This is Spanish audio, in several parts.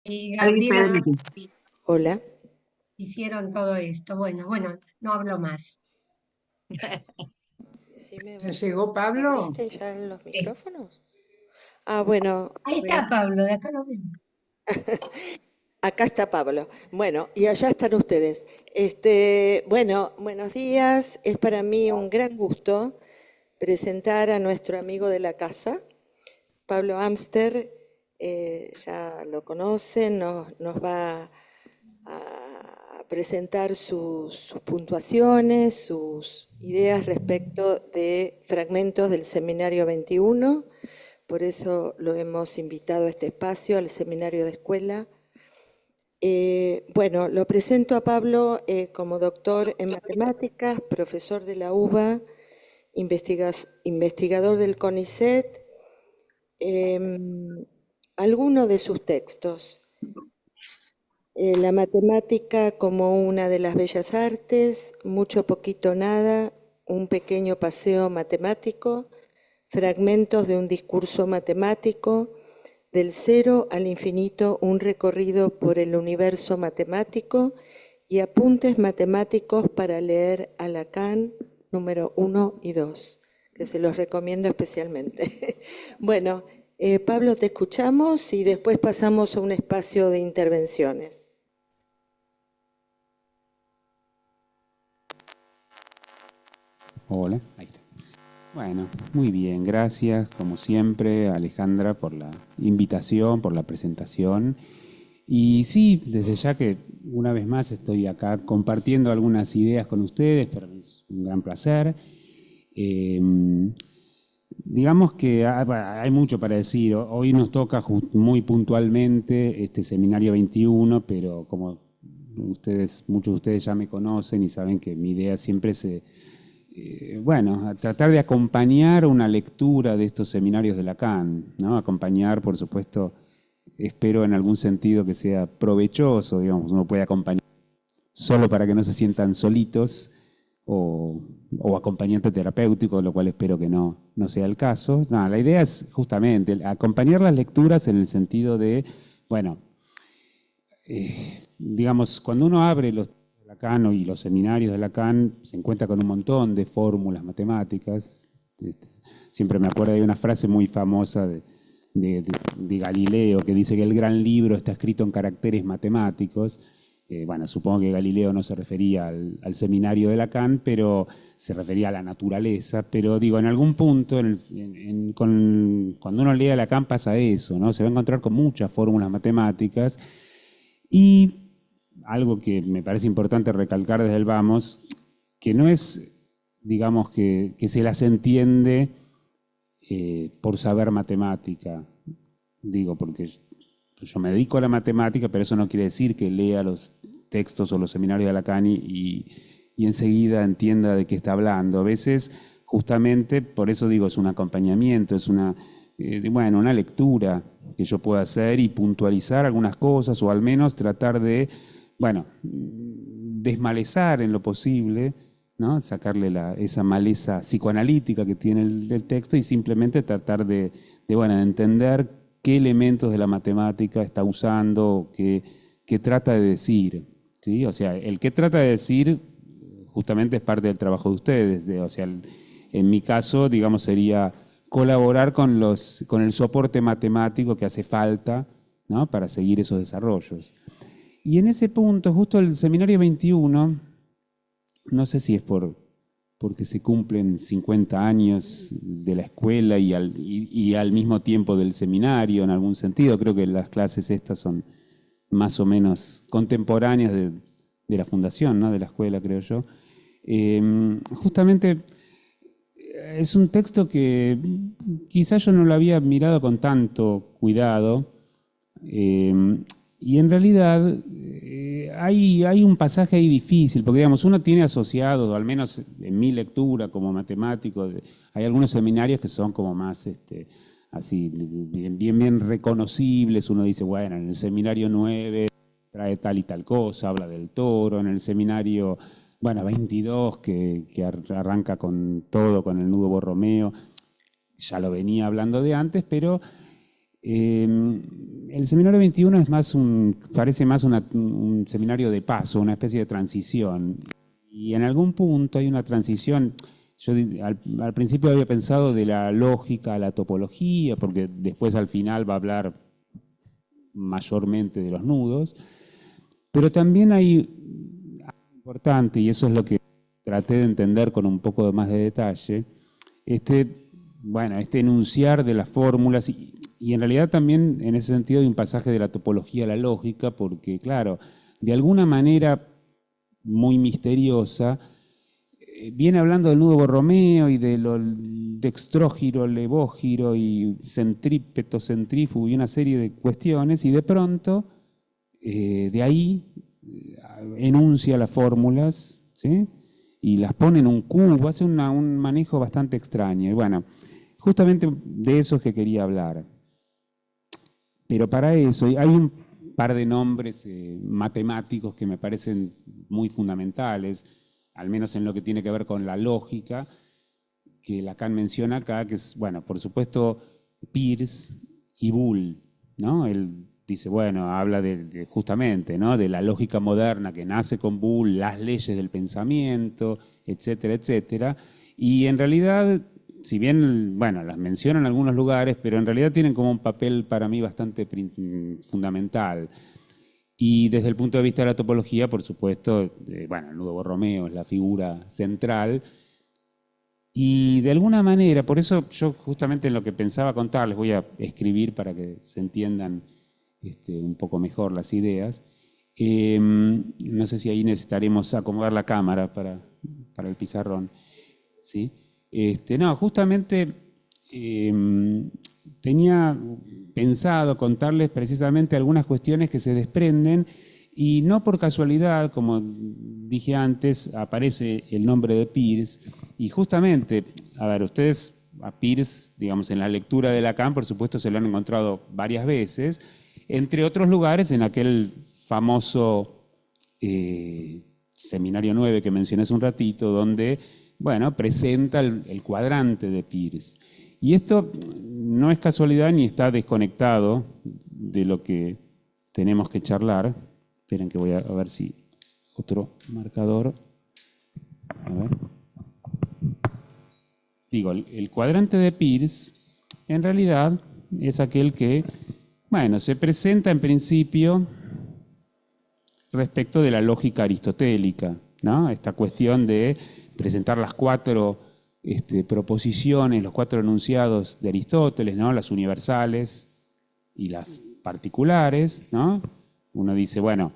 Y Ay, Gabriela espérate. Hola. hicieron todo esto. Bueno, no hablo más. ¿Ya llegó Pablo? ¿Abriste ya los Sí. micrófonos? Ah, bueno, Ahí está Pablo, de acá lo veo. acá está Pablo. Bueno, y allá están ustedes. Bueno, buenos días. Es para mí un gran gusto presentar a nuestro amigo de la casa, Pablo Amster. Ya lo conocen, nos va a presentar sus puntuaciones, sus ideas respecto de fragmentos del Seminario 21. Por eso lo hemos invitado a este espacio, al seminario de escuela. Bueno, lo presento a Pablo como doctor en matemáticas, profesor de la UBA, investigador del CONICET. Algunos de sus textos. La matemática como una de las bellas artes, mucho poquito nada, un pequeño paseo matemático, fragmentos de un discurso matemático, del cero al infinito, un recorrido por el universo matemático y apuntes matemáticos para leer a Lacan, número 1 y 2, que se los recomiendo especialmente. Bueno, Pablo, te escuchamos y después pasamos a un espacio de intervenciones. Hola, ahí está. Bueno, muy bien, gracias como siempre Alejandra por la invitación, por la presentación. Y sí, desde ya que una vez más estoy acá compartiendo algunas ideas con ustedes, para mí es un gran placer. Eh, digamos que hay mucho para decir. Hoy nos toca muy puntualmente este seminario 21, pero como muchos de ustedes ya me conocen y saben que mi idea siempre es bueno, a tratar de acompañar una lectura de estos seminarios de Lacan, ¿no? Acompañar, por supuesto, espero en algún sentido que sea provechoso, digamos, uno puede acompañar solo para que no se sientan solitos o acompañante terapéutico, lo cual espero que no sea el caso. No, la idea es justamente acompañar las lecturas en el sentido de, bueno, digamos, cuando uno abre los de Lacan y los seminarios de Lacan, se encuentra con un montón de fórmulas matemáticas. Siempre me acuerdo de una frase muy famosa de Galileo que dice que el gran libro está escrito en caracteres matemáticos. Bueno, supongo que Galileo no se refería al seminario de Lacan, pero se refería a la naturaleza. Pero digo, en algún punto, cuando uno lee a Lacan pasa eso, ¿no? Se va a encontrar con muchas fórmulas matemáticas y algo que me parece importante recalcar desde el vamos, que no es, digamos, que se las entiende por saber matemática, digo, porque yo me dedico a la matemática, pero eso no quiere decir que lea los textos o los seminarios de Lacan y enseguida entienda de qué está hablando. A veces, justamente, por eso digo, es un acompañamiento, es bueno, una lectura que yo pueda hacer y puntualizar algunas cosas o al menos tratar de, bueno, desmalezar en lo posible, ¿no? Sacarle esa maleza psicoanalítica que tiene el texto y simplemente tratar bueno, de entender qué elementos de la matemática está usando, qué trata de decir, ¿sí? O sea, el que trata de decir justamente es parte del trabajo de ustedes, o sea, en mi caso, digamos, sería colaborar con el soporte matemático que hace falta, ¿no? Para seguir esos desarrollos. Y en ese punto, justo el seminario 21, no sé si es porque se cumplen 50 años de la escuela y al mismo tiempo del seminario, en algún sentido, creo que las clases estas son más o menos contemporáneas de la fundación, ¿no? De la escuela, creo yo. Justamente es un texto que quizás yo no lo había mirado con tanto cuidado, y en realidad hay un pasaje ahí difícil, porque digamos, uno tiene asociado, o al menos en mi lectura como matemático, hay algunos seminarios que son como más así, bien reconocibles. Uno dice, bueno, en el seminario 9 trae tal y tal cosa, habla del toro, en el seminario, bueno, 22 que arranca con todo, con el nudo Borromeo, ya lo venía hablando de antes, pero El seminario 21 es más parece más un seminario de paso, una especie de transición. Y en algún punto hay una transición. Yo al principio había pensado de la lógica a la topología, porque después al final va a hablar mayormente de los nudos, pero también hay algo importante, y eso es lo que traté de entender con un poco más de detalle, bueno, este enunciar de las fórmulas, y en realidad también en ese sentido hay un pasaje de la topología a la lógica, porque claro, de alguna manera muy misteriosa, viene hablando del nudo Borromeo y de lo dextrógiro, levógiro y centrípeto, centrífugo y una serie de cuestiones, y de pronto de ahí enuncia las fórmulas, ¿sí? Y las pone en un cubo, hace un manejo bastante extraño. Y bueno, justamente de eso es que quería hablar. Pero para eso hay un par de nombres matemáticos que me parecen muy fundamentales, al menos en lo que tiene que ver con la lógica, que Lacan menciona acá, que es, bueno, por supuesto, Peirce y Boole, ¿no? Él dice, bueno, habla justamente, ¿no? De la lógica moderna que nace con Boole, las leyes del pensamiento, etcétera, etcétera. Y en realidad, si bien, bueno, las menciona en algunos lugares, pero en realidad tienen como un papel para mí bastante fundamental. Y desde el punto de vista de la topología, por supuesto, bueno, el nudo Borromeo es la figura central. Y de alguna manera, por eso yo justamente en lo que pensaba contarles, voy a escribir para que se entiendan un poco mejor las ideas. No sé si ahí necesitaremos acomodar la cámara para el pizarrón. ¿Sí? No, justamente tenía pensado contarles precisamente algunas cuestiones que se desprenden y no por casualidad, como dije antes, aparece el nombre de Peirce y justamente, a ver, ustedes a Peirce, digamos, en la lectura de Lacan, por supuesto, se lo han encontrado varias veces, entre otros lugares en aquel famoso Seminario 9 que mencioné hace un ratito, donde, bueno, presenta el cuadrante de Peirce. Y esto no es casualidad ni está desconectado de lo que tenemos que charlar. Esperen que voy a ver si otro marcador. A ver. Digo, el cuadrante de Peirce en realidad es aquel que, bueno, se presenta en principio respecto de la lógica aristotélica, ¿no? Esta cuestión de presentar las cuatro proposiciones, los cuatro enunciados de Aristóteles, ¿no? Las universales y las particulares, ¿no? Uno dice, bueno,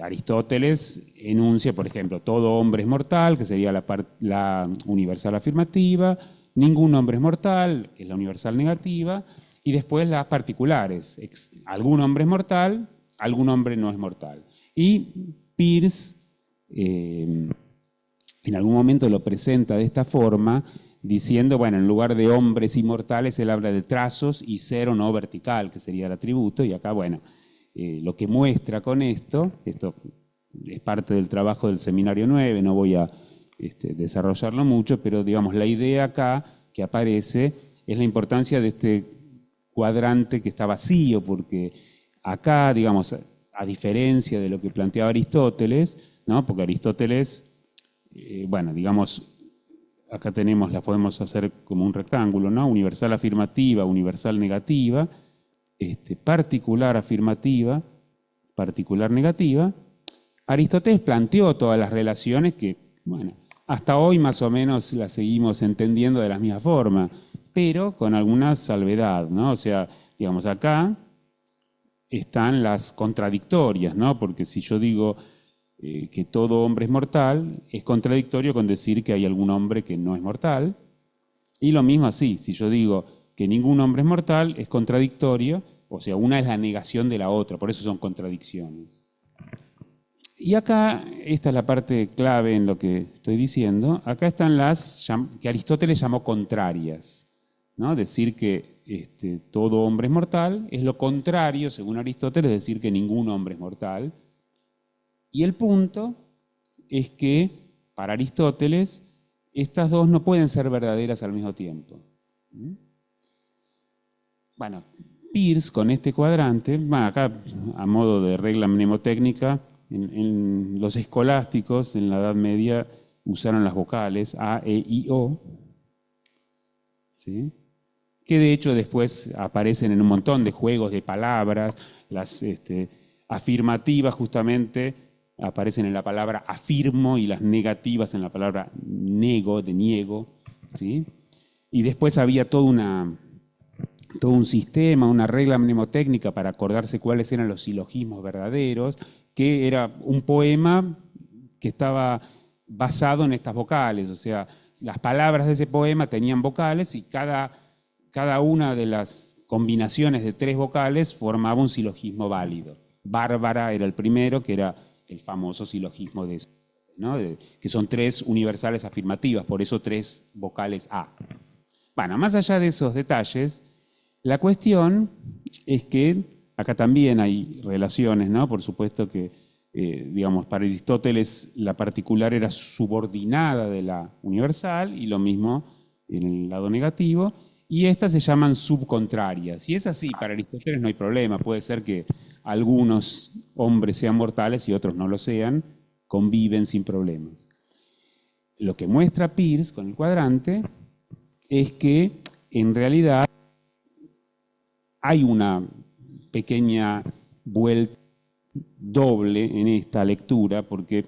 Aristóteles enuncia, por ejemplo, todo hombre es mortal, que sería la universal afirmativa, ningún hombre es mortal, que es la universal negativa, y después las particulares, algún hombre es mortal, algún hombre no es mortal. Y Peirce en algún momento lo presenta de esta forma, diciendo, bueno, en lugar de hombres inmortales, él habla de trazos y ser o no vertical, que sería el atributo, y acá, bueno, lo que muestra con esto es parte del trabajo del Seminario 9, no voy a desarrollarlo mucho, pero digamos, la idea acá que aparece es la importancia de este cuadrante que está vacío, porque acá, digamos, a diferencia de lo que planteaba Aristóteles, ¿no? Porque Aristóteles, bueno, digamos, acá tenemos, las podemos hacer como un rectángulo, ¿no? Universal afirmativa, universal negativa, particular afirmativa, particular negativa. Aristóteles planteó todas las relaciones que, bueno, hasta hoy más o menos las seguimos entendiendo de la misma forma, pero con alguna salvedad, ¿no? O sea, digamos, acá están las contradictorias, ¿no? Porque si yo digo que todo hombre es mortal, es contradictorio con decir que hay algún hombre que no es mortal. Y lo mismo así, si yo digo que ningún hombre es mortal, es contradictorio, o sea, una es la negación de la otra, por eso son contradicciones. Y acá, esta es la parte clave en lo que estoy diciendo, acá están las que Aristóteles llamó contrarias, ¿no? Decir que todo hombre es mortal es lo contrario, según Aristóteles, decir que ningún hombre es mortal. Y el punto es que, para Aristóteles, estas dos no pueden ser verdaderas al mismo tiempo. Bueno, Peirce, con este cuadrante, acá a modo de regla mnemotécnica, en los escolásticos en la Edad Media usaron las vocales A, E, I, O, ¿sí? Que de hecho después aparecen en un montón de juegos de palabras. Las afirmativas justamente aparecen en la palabra afirmo y las negativas en la palabra nego, de niego, ¿sí? Y después había todo un sistema, una regla mnemotécnica para acordarse cuáles eran los silogismos verdaderos, que era un poema que estaba basado en estas vocales. O sea, las palabras de ese poema tenían vocales y cada una de las combinaciones de 3 vocales formaba un silogismo válido. Bárbara era el primero, que era el famoso silogismo de eso, ¿no? Que son 3 universales afirmativas, por eso 3 vocales A. Bueno, más allá de esos detalles, la cuestión es que acá también hay relaciones, ¿no? Por supuesto que, digamos, para Aristóteles la particular era subordinada de la universal y lo mismo en el lado negativo, y estas se llaman subcontrarias. Y es así, para Aristóteles no hay problema, puede ser que algunos hombres sean mortales y otros no lo sean, conviven sin problemas. Lo que muestra Peirce con el cuadrante es que en realidad hay una pequeña vuelta doble en esta lectura, porque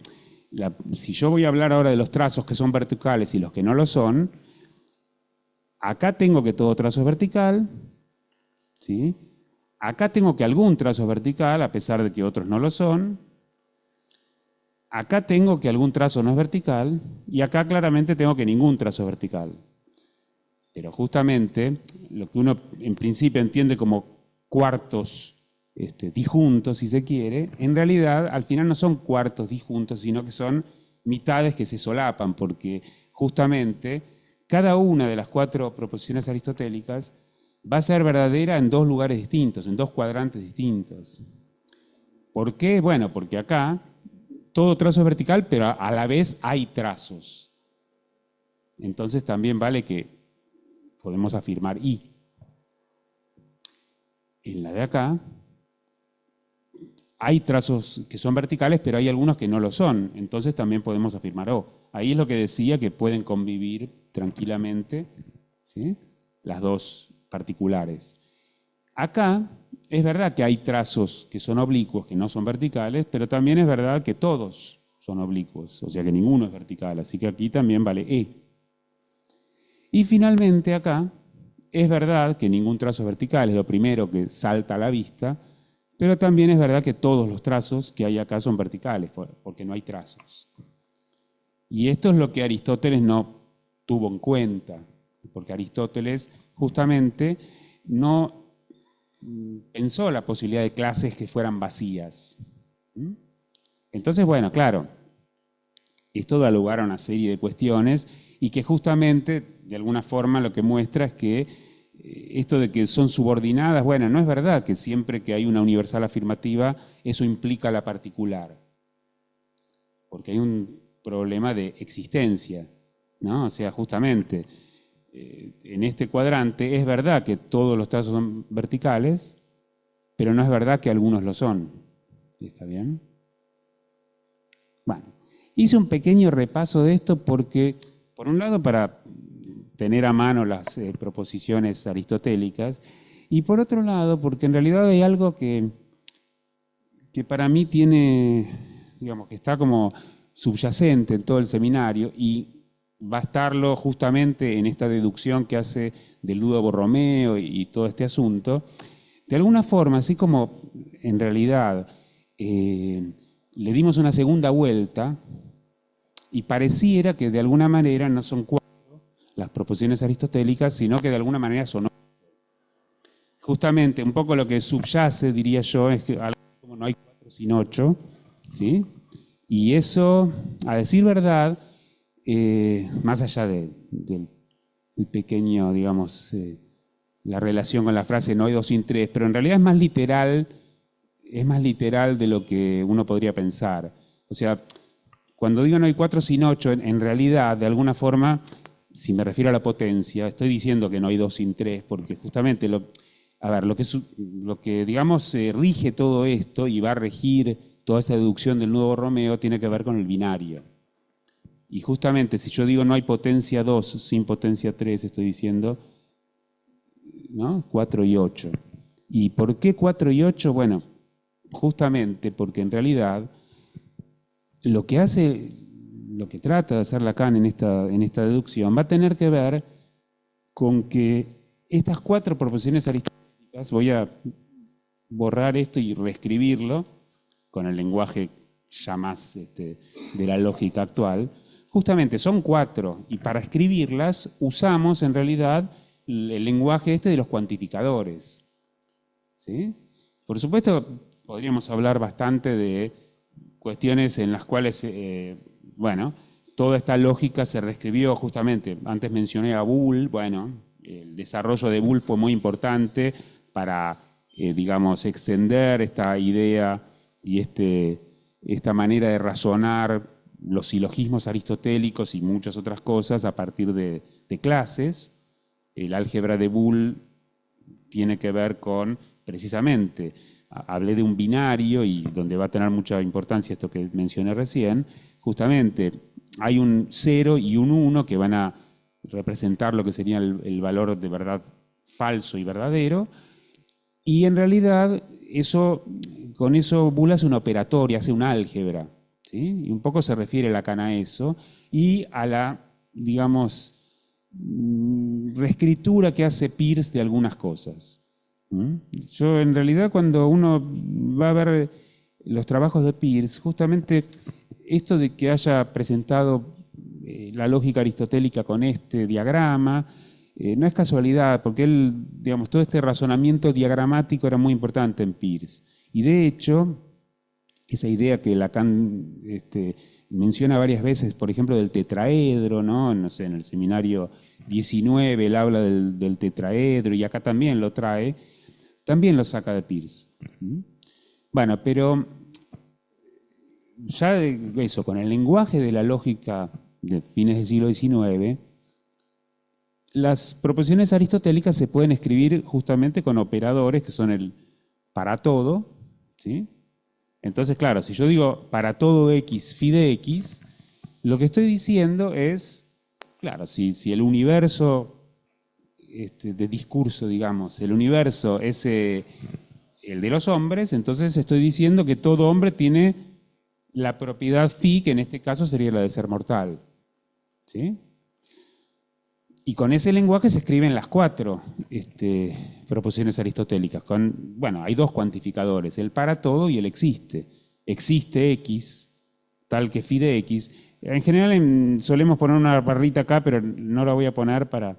si yo voy a hablar ahora de los trazos que son verticales y los que no lo son, acá tengo que todo trazo es vertical, ¿sí? Acá tengo que algún trazo es vertical, a pesar de que otros no lo son. Acá tengo que algún trazo no es vertical, y acá claramente tengo que ningún trazo es vertical. Pero justamente lo que uno en principio entiende como cuartos disjuntos, si se quiere, en realidad al final no son cuartos disjuntos, sino que son mitades que se solapan, porque justamente cada una de las 4 proposiciones aristotélicas va a ser verdadera en 2 lugares distintos, en 2 cuadrantes distintos. ¿Por qué? Bueno, porque acá todo trazo es vertical, pero a la vez hay trazos. Entonces también vale que podemos afirmar I. En la de acá hay trazos que son verticales, pero hay algunos que no lo son. Entonces también podemos afirmar O. Ahí es lo que decía, que pueden convivir tranquilamente, ¿sí?, las 2 particulares. Acá es verdad que hay trazos que son oblicuos, que no son verticales, pero también es verdad que todos son oblicuos, o sea que ninguno es vertical, así que aquí también vale E. Y finalmente acá es verdad que ningún trazo es vertical, es lo primero que salta a la vista, pero también es verdad que todos los trazos que hay acá son verticales, porque no hay trazos. Y esto es lo que Aristóteles no tuvo en cuenta, porque Aristóteles justamente no pensó la posibilidad de clases que fueran vacías. Entonces, bueno, claro, esto da lugar a una serie de cuestiones y que justamente, de alguna forma, lo que muestra es que esto de que son subordinadas, bueno, no es verdad que siempre que hay una universal afirmativa, eso implica la particular, porque hay un problema de existencia, ¿no? O sea, justamente, en este cuadrante es verdad que todos los trazos son verticales, pero no es verdad que algunos lo son. ¿Está bien? Bueno, hice un pequeño repaso de esto porque, por un lado, para tener a mano las proposiciones aristotélicas, y por otro lado, porque en realidad hay algo que para mí tiene, digamos, que está como subyacente en todo el seminario y va a estarlo justamente en esta deducción que hace de Ludo Borromeo y todo este asunto. De alguna forma, así como en realidad le dimos una segunda vuelta y pareciera que de alguna manera no son 4 las proposiciones aristotélicas, sino que de alguna manera son 8. Justamente un poco lo que subyace, diría yo, es que algo como no hay 4 sin 8, ¿sí? Y eso, a decir verdad, más allá del pequeño, digamos, la relación con la frase no hay 2 sin 3, pero en realidad es más literal de lo que uno podría pensar. O sea, cuando digo no hay 4 sin 8, en realidad, de alguna forma, si me refiero a la potencia, estoy diciendo que no hay 2 sin 3, porque justamente a ver, lo que digamos, rige todo esto y va a regir toda esa deducción del nuevo Romeo tiene que ver con el binario. Y justamente si yo digo no hay potencia 2 sin potencia 3, estoy diciendo, ¿no? 4 y 8. ¿Y por qué 4 y 8? Bueno, justamente porque en realidad lo que hace, lo que trata de hacer Lacan en esta deducción va a tener que ver con que estas 4 proposiciones aristotélicas, voy a borrar esto y reescribirlo con el lenguaje ya más de la lógica actual, justamente son 4 y para escribirlas usamos en realidad el lenguaje de los cuantificadores. ¿Sí? Por supuesto, podríamos hablar bastante de cuestiones en las cuales, bueno, toda esta lógica se reescribió justamente. Antes mencioné a Boole, bueno, el desarrollo de Boole fue muy importante para, digamos, extender esta idea y esta manera de razonar los silogismos aristotélicos y muchas otras cosas a partir de clases. El álgebra de Boole tiene que ver con, precisamente, hablé de un binario y donde va a tener mucha importancia esto que mencioné recién, justamente hay un 0 y un 1 que van a representar lo que sería el valor de verdad falso y verdadero, y en realidad con eso Boole hace una operatoria, hace una álgebra, ¿sí? Y un poco se refiere Lacan a eso y a la, digamos, reescritura que hace Peirce de algunas cosas. Yo en realidad cuando uno va a ver los trabajos de Peirce, justamente esto de que haya presentado la lógica aristotélica con este diagrama, no es casualidad, porque él, digamos, todo este razonamiento diagramático era muy importante en Peirce. Y de hecho, esa idea que Lacan menciona varias veces, por ejemplo, del tetraedro, ¿no? No sé, en el seminario 19 él habla del tetraedro y acá también lo trae, también lo saca de Peirce. Bueno, pero ya eso, con el lenguaje de la lógica de fines del siglo XIX, las proposiciones aristotélicas se pueden escribir justamente con operadores que son el para todo, ¿sí? Entonces, claro, si yo digo para todo x phi de x, lo que estoy diciendo es, claro, si el universo de discurso, digamos, el universo es el de los hombres, entonces estoy diciendo que todo hombre tiene la propiedad phi, que en este caso sería la de ser mortal. ¿Sí? Y con ese lenguaje se escriben las 4 proposiciones aristotélicas. Bueno, hay 2 cuantificadores, el para todo y el existe. Existe x, tal que phi de x. En general solemos poner una barrita acá, pero no la voy a poner para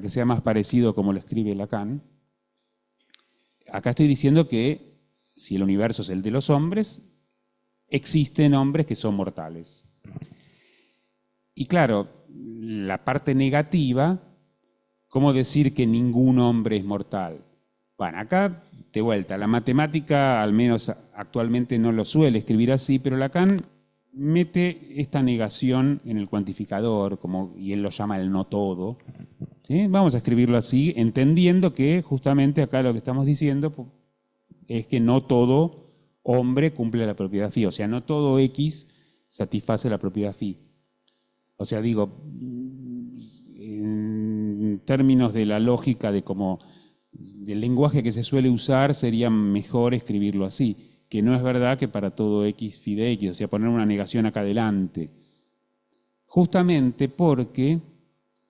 que sea más parecido como lo escribe Lacan. Acá estoy diciendo que si el universo es el de los hombres, existen hombres que son mortales. Y claro, la parte negativa, ¿cómo decir que ningún hombre es mortal? Bueno, acá, de vuelta, la matemática, al menos actualmente no lo suele escribir así, pero Lacan mete esta negación en el cuantificador, y él lo llama el no todo. ¿Sí? Vamos a escribirlo así, entendiendo que justamente acá lo que estamos diciendo es que no todo hombre cumple la propiedad phi, o sea, no todo x satisface la propiedad phi. O sea, digo, en términos de la lógica del lenguaje que se suele usar, sería mejor escribirlo así, que no es verdad que para todo x phi de x, o sea, poner una negación acá adelante. Justamente porque,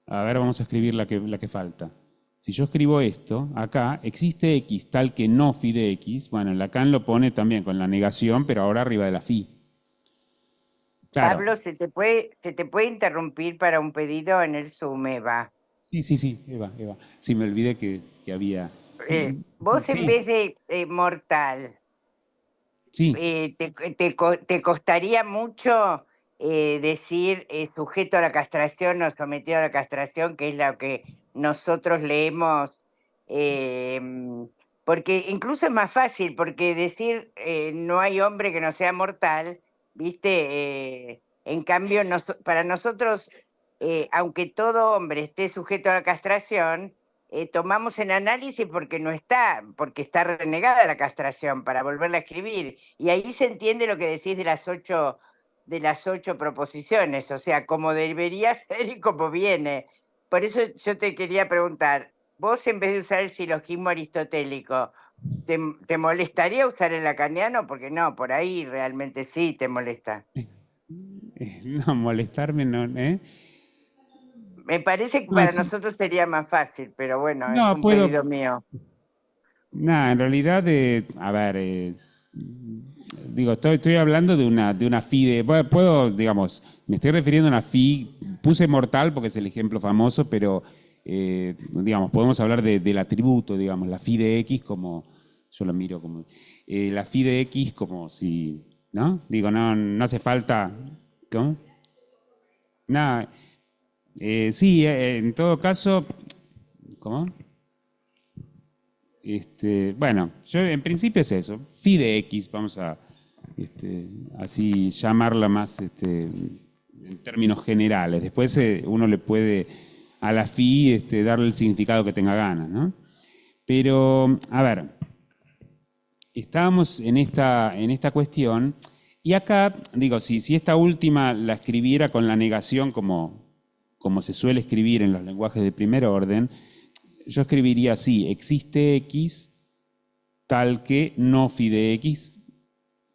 a ver, vamos a escribir la que falta. Si yo escribo esto, acá, existe x tal que no phi de x, bueno, Lacan lo pone también con la negación, pero ahora arriba de la phi. Claro. Pablo, se te puede interrumpir para un pedido en el Zoom, Eva. Sí, Eva. Sí, me olvidé que había... Vos Sí. en vez de mortal, Sí. ¿te costaría mucho decir sujeto a la castración o sometido a la castración, que es lo que nosotros leemos? Porque incluso es más fácil, porque decir no hay hombre que no sea mortal, ¿viste? En cambio, para nosotros, aunque todo hombre esté sujeto a la castración, tomamos en análisis porque no está, porque está renegada la castración para volverla a escribir. Y ahí se entiende lo que decís de las 8 proposiciones, o sea, como debería ser y como viene. Por eso yo te quería preguntar, vos en vez de usar el silogismo aristotélico, ¿te molestaría usar el lacaniano? Porque no, por ahí realmente sí te molesta. No, molestarme no, ¿eh? Me parece que No, para sí, nosotros sería más fácil, pero bueno, es no, un puedo, pedido mío. nada, en realidad, a ver, digo, estoy hablando de una FI puedo, digamos, me estoy refiriendo a una FI, puse mortal porque es el ejemplo famoso, pero, digamos, podemos hablar del atributo, digamos, la FI de X como, yo lo miro como, la FI de X como si, ¿no? Digo, no hace falta, ¿cómo? Nada, sí, en todo caso, ¿cómo? Bueno, yo en principio es eso, phi de x, vamos a así llamarla más en términos generales. Después uno le puede a la phi darle el significado que tenga ganas, ¿no? Pero, a ver, estábamos en esta cuestión y acá, digo, si esta última la escribiera con la negación como se suele escribir en los lenguajes de primer orden, yo escribiría así, existe X tal que no phi de X,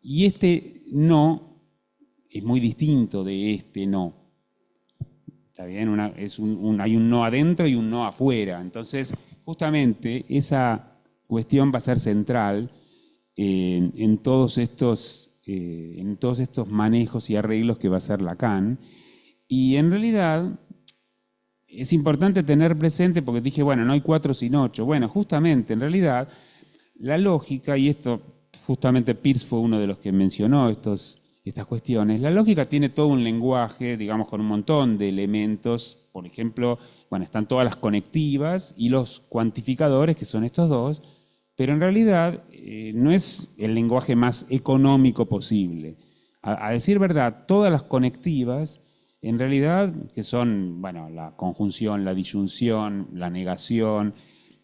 y este no es muy distinto de este no. ¿Está bien? Hay un no adentro y un no afuera. Entonces, justamente esa cuestión va a ser central en todos estos manejos y arreglos que va a hacer Lacan. Y en realidad es importante tener presente, porque dije, bueno, no hay 4 sin 8. Bueno, justamente, en realidad, la lógica, y esto justamente Peirce fue uno de los que mencionó estas cuestiones, la lógica tiene todo un lenguaje, digamos, con un montón de elementos. Por ejemplo, bueno, están todas las conectivas y los cuantificadores, que son estos dos, pero en realidad no es el lenguaje más económico posible. A decir verdad, todas las conectivas en realidad, que son, bueno, la conjunción, la disyunción, la negación,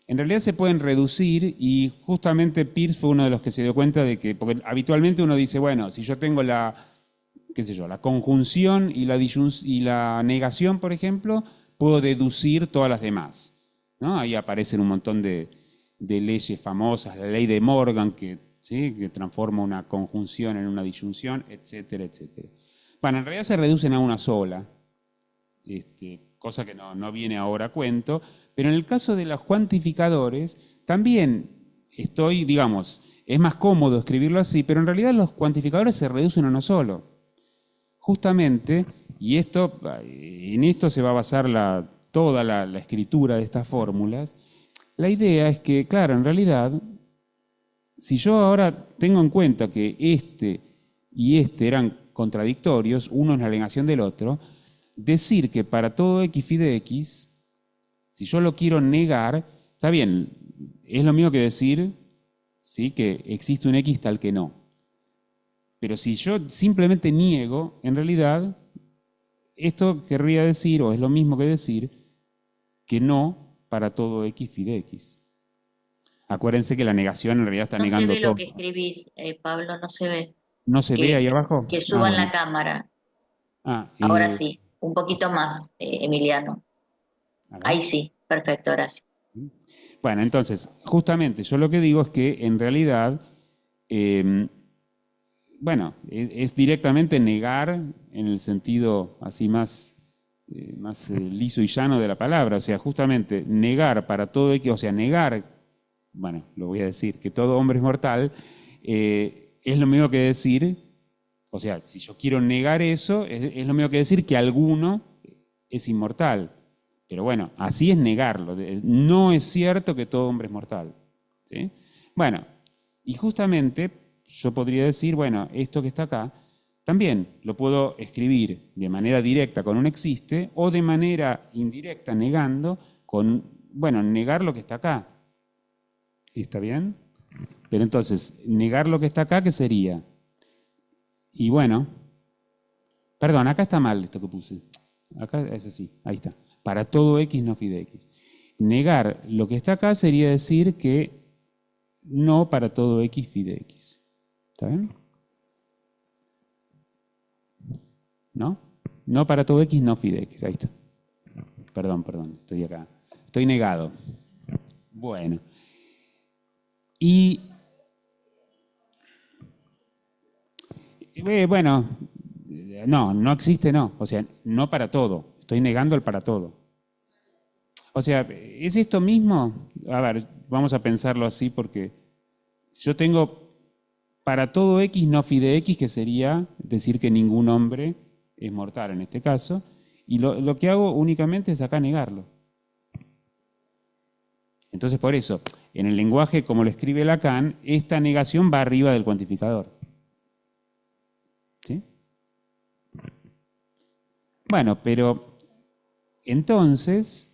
en realidad se pueden reducir y justamente Peirce fue uno de los que se dio cuenta de que, porque habitualmente uno dice, bueno, si yo tengo qué sé yo, la conjunción y y la negación, por ejemplo, puedo deducir todas las demás, ¿no? Ahí aparecen un montón de leyes famosas, la ley de Morgan, ¿sí? Que transforma una conjunción en una disyunción, etcétera, etcétera. Bueno, en realidad se reducen a una sola, cosa que no viene ahora a cuento, pero en el caso de los cuantificadores, también digamos, es más cómodo escribirlo así, pero en realidad los cuantificadores se reducen a uno solo. Justamente, y en esto se va a basar toda la escritura de estas fórmulas, la idea es que, claro, en realidad, si yo ahora tengo en cuenta que este y este eran contradictorios, uno es la negación del otro, decir que para todo x phi de x, si yo lo quiero negar, está bien, es lo mismo que decir, ¿sí?, que existe un x tal que no. Pero si yo simplemente niego, en realidad, esto querría decir, o es lo mismo que decir, que no para todo x phi de x. Acuérdense que la negación en realidad está No se negando ve lo todo. que escribís, Pablo, no se ve. ¿No se ve ahí abajo? Que Ah, suban bueno. la cámara. Ah, Ahora sí, un poquito más, Emiliano. a ver. Ahí sí, perfecto, ahora sí. Bueno, entonces, justamente yo lo que digo es que en realidad, bueno, es directamente negar en el sentido así más liso y llano de la palabra, o sea, justamente negar para todo X, o sea, negar, bueno, lo voy a decir, que todo hombre es mortal, es lo mismo que decir, o sea, si yo quiero negar eso, es lo mismo que decir que alguno es inmortal. Pero bueno, así es negarlo. No es cierto que todo hombre es mortal. ¿Sí? Bueno, y justamente yo podría decir, bueno, esto que está acá, también lo puedo escribir de manera directa con un existe o de manera indirecta negando negar lo que está acá. ¿Está bien? Pero entonces, negar lo que está acá, ¿qué sería? Y bueno, perdón, acá está mal esto que puse. Acá es así, ahí está. Para todo x no phi de x. Negar lo que está acá sería decir que no para todo X phi de X. ¿Está bien? ¿No? No para todo X, no phi de X. Ahí está. Perdón, estoy acá. Estoy negado. Bueno. Y bueno, no existe no. O sea, no para todo. Estoy negando el para todo. O sea, ¿es esto mismo? A ver, vamos a pensarlo así porque yo tengo para todo X no phi de X, que sería decir que ningún hombre es mortal en este caso, y lo que hago únicamente es acá negarlo. Entonces, por eso, en el lenguaje como lo escribe Lacan, esta negación va arriba del cuantificador. ¿Sí? Bueno, pero entonces,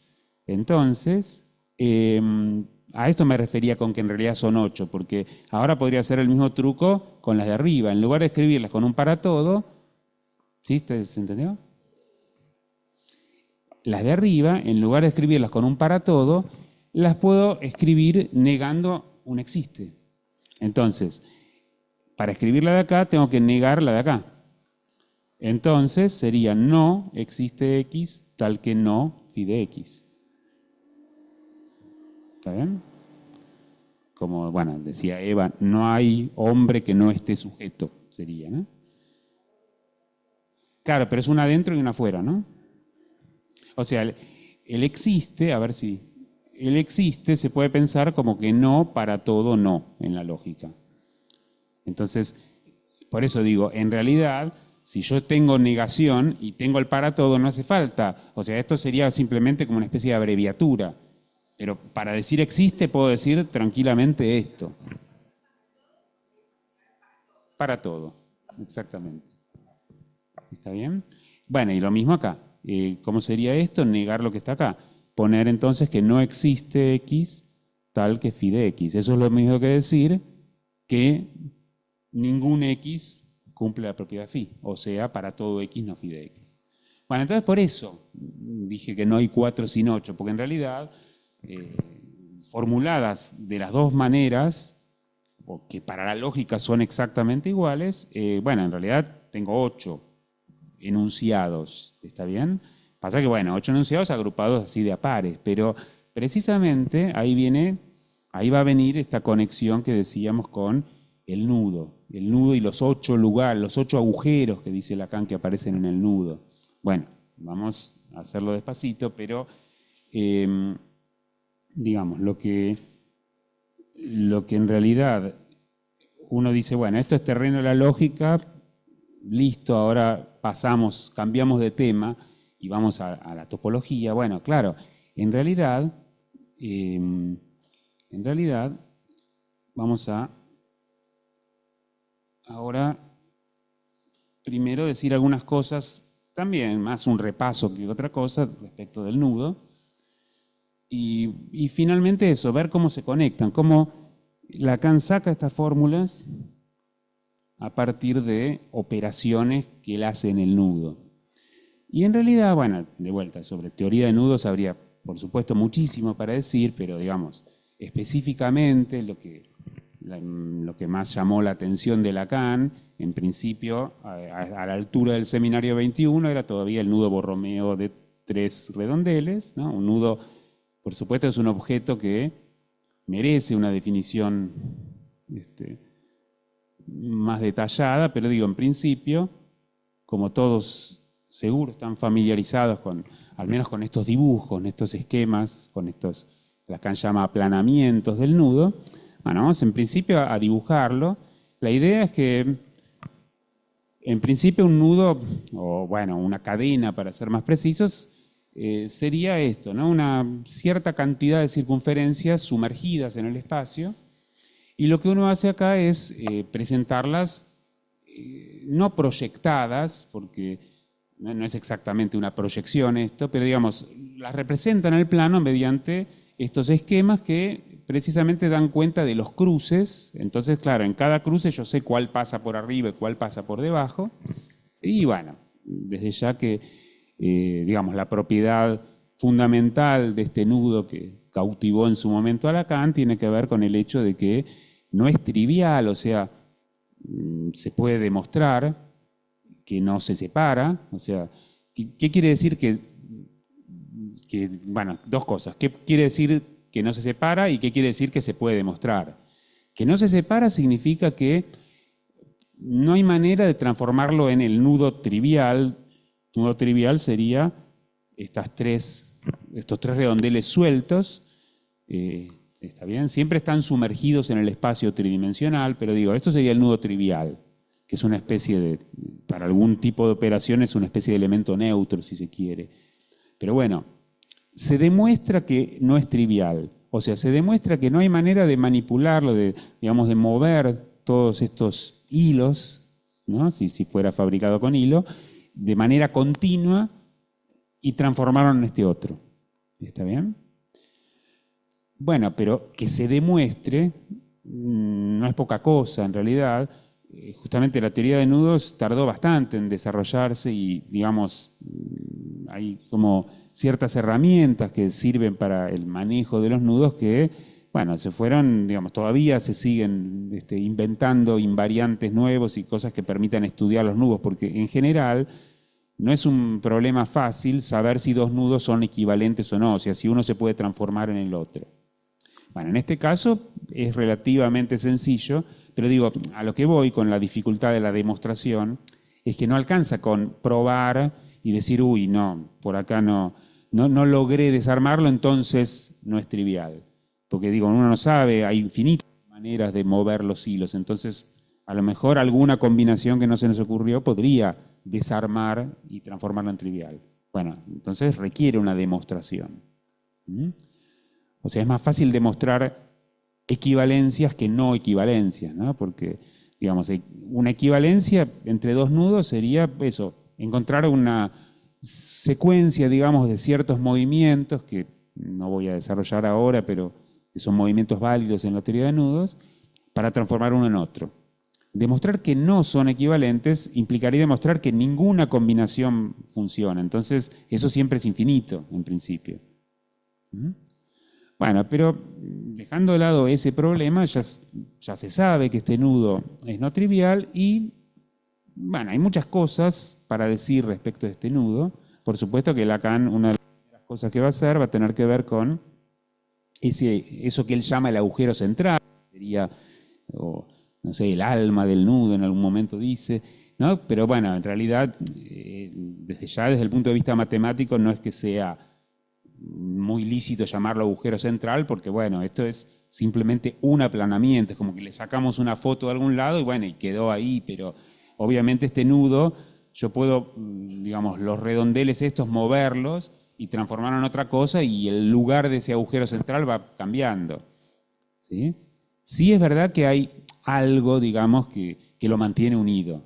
a esto me refería con que en realidad son 8, porque ahora podría ser el mismo truco con las de arriba. En lugar de escribirlas con un para todo, ¿sí? ¿Se entendió? Las de arriba, en lugar de escribirlas con un para todo, las puedo escribir negando un existe. Entonces, para escribir la de acá, tengo que negar la de acá. Entonces, sería no existe X tal que no phi de X. ¿Está bien? Como, bueno, decía Eva, no hay hombre que no esté sujeto, sería, ¿no? Claro, pero es una adentro y una afuera, ¿no? O sea, el existe, a ver si, el existe se puede pensar como que no para todo no, en la lógica. Entonces, por eso digo, en realidad, si yo tengo negación y tengo el para todo, no hace falta. O sea, esto sería simplemente como una especie de abreviatura. Pero para decir existe, puedo decir tranquilamente esto. Para todo, exactamente. ¿Está bien? Bueno, y lo mismo acá. ¿Cómo sería esto? Negar lo que está acá. Poner entonces que no existe X tal que phi de X. Eso es lo mismo que decir que ningún X cumple la propiedad phi. O sea, para todo X no phi de X. Bueno, entonces por eso dije que no hay 4 sin 8, porque en realidad, formuladas de las dos maneras, o que para la lógica son exactamente iguales, bueno, en realidad tengo 8 enunciados, ¿está bien? Pasa que, bueno, 8 enunciados agrupados así de a pares, pero precisamente ahí va a venir esta conexión que decíamos con el nudo y los 8 lugares, los 8 agujeros que dice Lacan que aparecen en el nudo. Bueno, vamos a hacerlo despacito, pero digamos, lo que en realidad uno dice, bueno, esto es terreno de la lógica, listo, ahora cambiamos de tema y vamos a la topología. Bueno, claro, en realidad vamos a ahora primero decir algunas cosas, también más un repaso que otra cosa respecto del nudo, y finalmente eso, ver cómo se conectan, cómo Lacan saca estas fórmulas a partir de operaciones que él hace en el nudo. Y en realidad, bueno, de vuelta, sobre teoría de nudos habría, por supuesto, muchísimo para decir, pero digamos, específicamente lo que más llamó la atención de Lacan, en principio, a la altura del seminario 21, era todavía el nudo Borromeo de 3 redondeles, ¿no? Un nudo, por supuesto, es un objeto que merece una definición más detallada, pero digo, en principio, como todos seguro están familiarizados al menos con estos dibujos, con estos esquemas, con estos, Lacan llama aplanamientos del nudo, bueno, vamos en principio a dibujarlo. La idea es que, en principio, un nudo, o bueno, una cadena, para ser más precisos, sería esto, ¿no? Una cierta cantidad de circunferencias sumergidas en el espacio, y lo que uno hace acá es presentarlas no proyectadas, porque no es exactamente una proyección esto, pero digamos, las representan en el plano mediante estos esquemas que precisamente dan cuenta de los cruces. Entonces, claro, en cada cruce yo sé cuál pasa por arriba y cuál pasa por debajo. Sí, y bueno, desde ya que, digamos, la propiedad fundamental de este nudo que cautivó en su momento a Lacan tiene que ver con el hecho de que no es trivial, o sea, se puede demostrar que no se separa, o sea, ¿qué quiere decir bueno, dos cosas, ¿qué quiere decir que no se separa y qué quiere decir que se puede demostrar? Que no se separa significa que no hay manera de transformarlo en el nudo trivial. Nudo trivial sería estos tres redondeles sueltos, ¿está bien? Siempre están sumergidos en el espacio tridimensional, pero digo, esto sería el nudo trivial, que es una especie de, para algún tipo de operación es una especie de elemento neutro, si se quiere. Pero bueno, se demuestra que no es trivial, o sea, se demuestra que no hay manera de manipularlo, digamos, de mover todos estos hilos, ¿no? Si fuera fabricado con hilo, de manera continua y transformarlo en este otro. ¿Está bien? Bueno, pero que se demuestre no es poca cosa en realidad. Justamente la teoría de nudos tardó bastante en desarrollarse y, digamos, hay como ciertas herramientas que sirven para el manejo de los nudos que, bueno, se fueron, digamos, todavía se siguen inventando invariantes nuevos y cosas que permitan estudiar los nudos, porque en general no es un problema fácil saber si dos nudos son equivalentes o no, o sea, si uno se puede transformar en el otro. Bueno, en este caso es relativamente sencillo, pero digo, a lo que voy con la dificultad de la demostración es que no alcanza con probar y decir, uy, no, por acá no logré desarmarlo, entonces no es trivial. Porque digo, uno no sabe, hay infinitas maneras de mover los hilos, entonces a lo mejor alguna combinación que no se nos ocurrió podría desarmar y transformarlo en trivial. Bueno, entonces requiere una demostración. O sea, es más fácil demostrar equivalencias que no equivalencias, ¿no? Porque, digamos, una equivalencia entre dos nudos sería eso, encontrar una secuencia, digamos, de ciertos movimientos que no voy a desarrollar ahora, pero que son movimientos válidos en la teoría de nudos, para transformar uno en otro. Demostrar que no son equivalentes implicaría demostrar que ninguna combinación funciona. Entonces, eso siempre es infinito, en principio. Bueno, pero dejando de lado ese problema, ya se sabe que este nudo es no trivial y, bueno, hay muchas cosas para decir respecto de este nudo. Por supuesto que Lacan, una de las cosas que va a hacer va a tener que ver con eso que él llama el agujero central, sería, no sé, el alma del nudo, en algún momento dice, ¿no? Pero bueno, en realidad, desde el punto de vista matemático, no es que sea muy lícito llamarlo agujero central, porque bueno, esto es simplemente un aplanamiento, es como que le sacamos una foto de algún lado y bueno, y quedó ahí, pero obviamente este nudo, yo puedo, digamos, los redondeles estos moverlos y transformarlo en otra cosa y el lugar de ese agujero central va cambiando. ¿Sí? Sí es verdad que hay algo, digamos, que lo mantiene unido.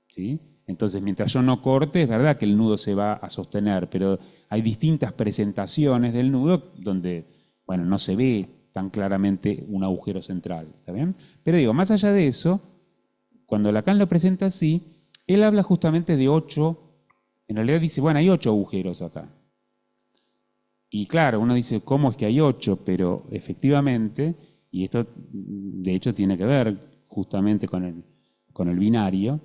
¿Sí? Entonces, mientras yo no corte, es verdad que el nudo se va a sostener, pero hay distintas presentaciones del nudo donde, bueno, no se ve tan claramente un agujero central, ¿está bien? Pero digo, más allá de eso, cuando Lacan lo presenta así, él habla justamente de 8, en realidad dice, bueno, hay 8 agujeros acá. Y claro, uno dice, ¿cómo es que hay 8? Pero efectivamente, y esto de hecho tiene que ver justamente con el binario,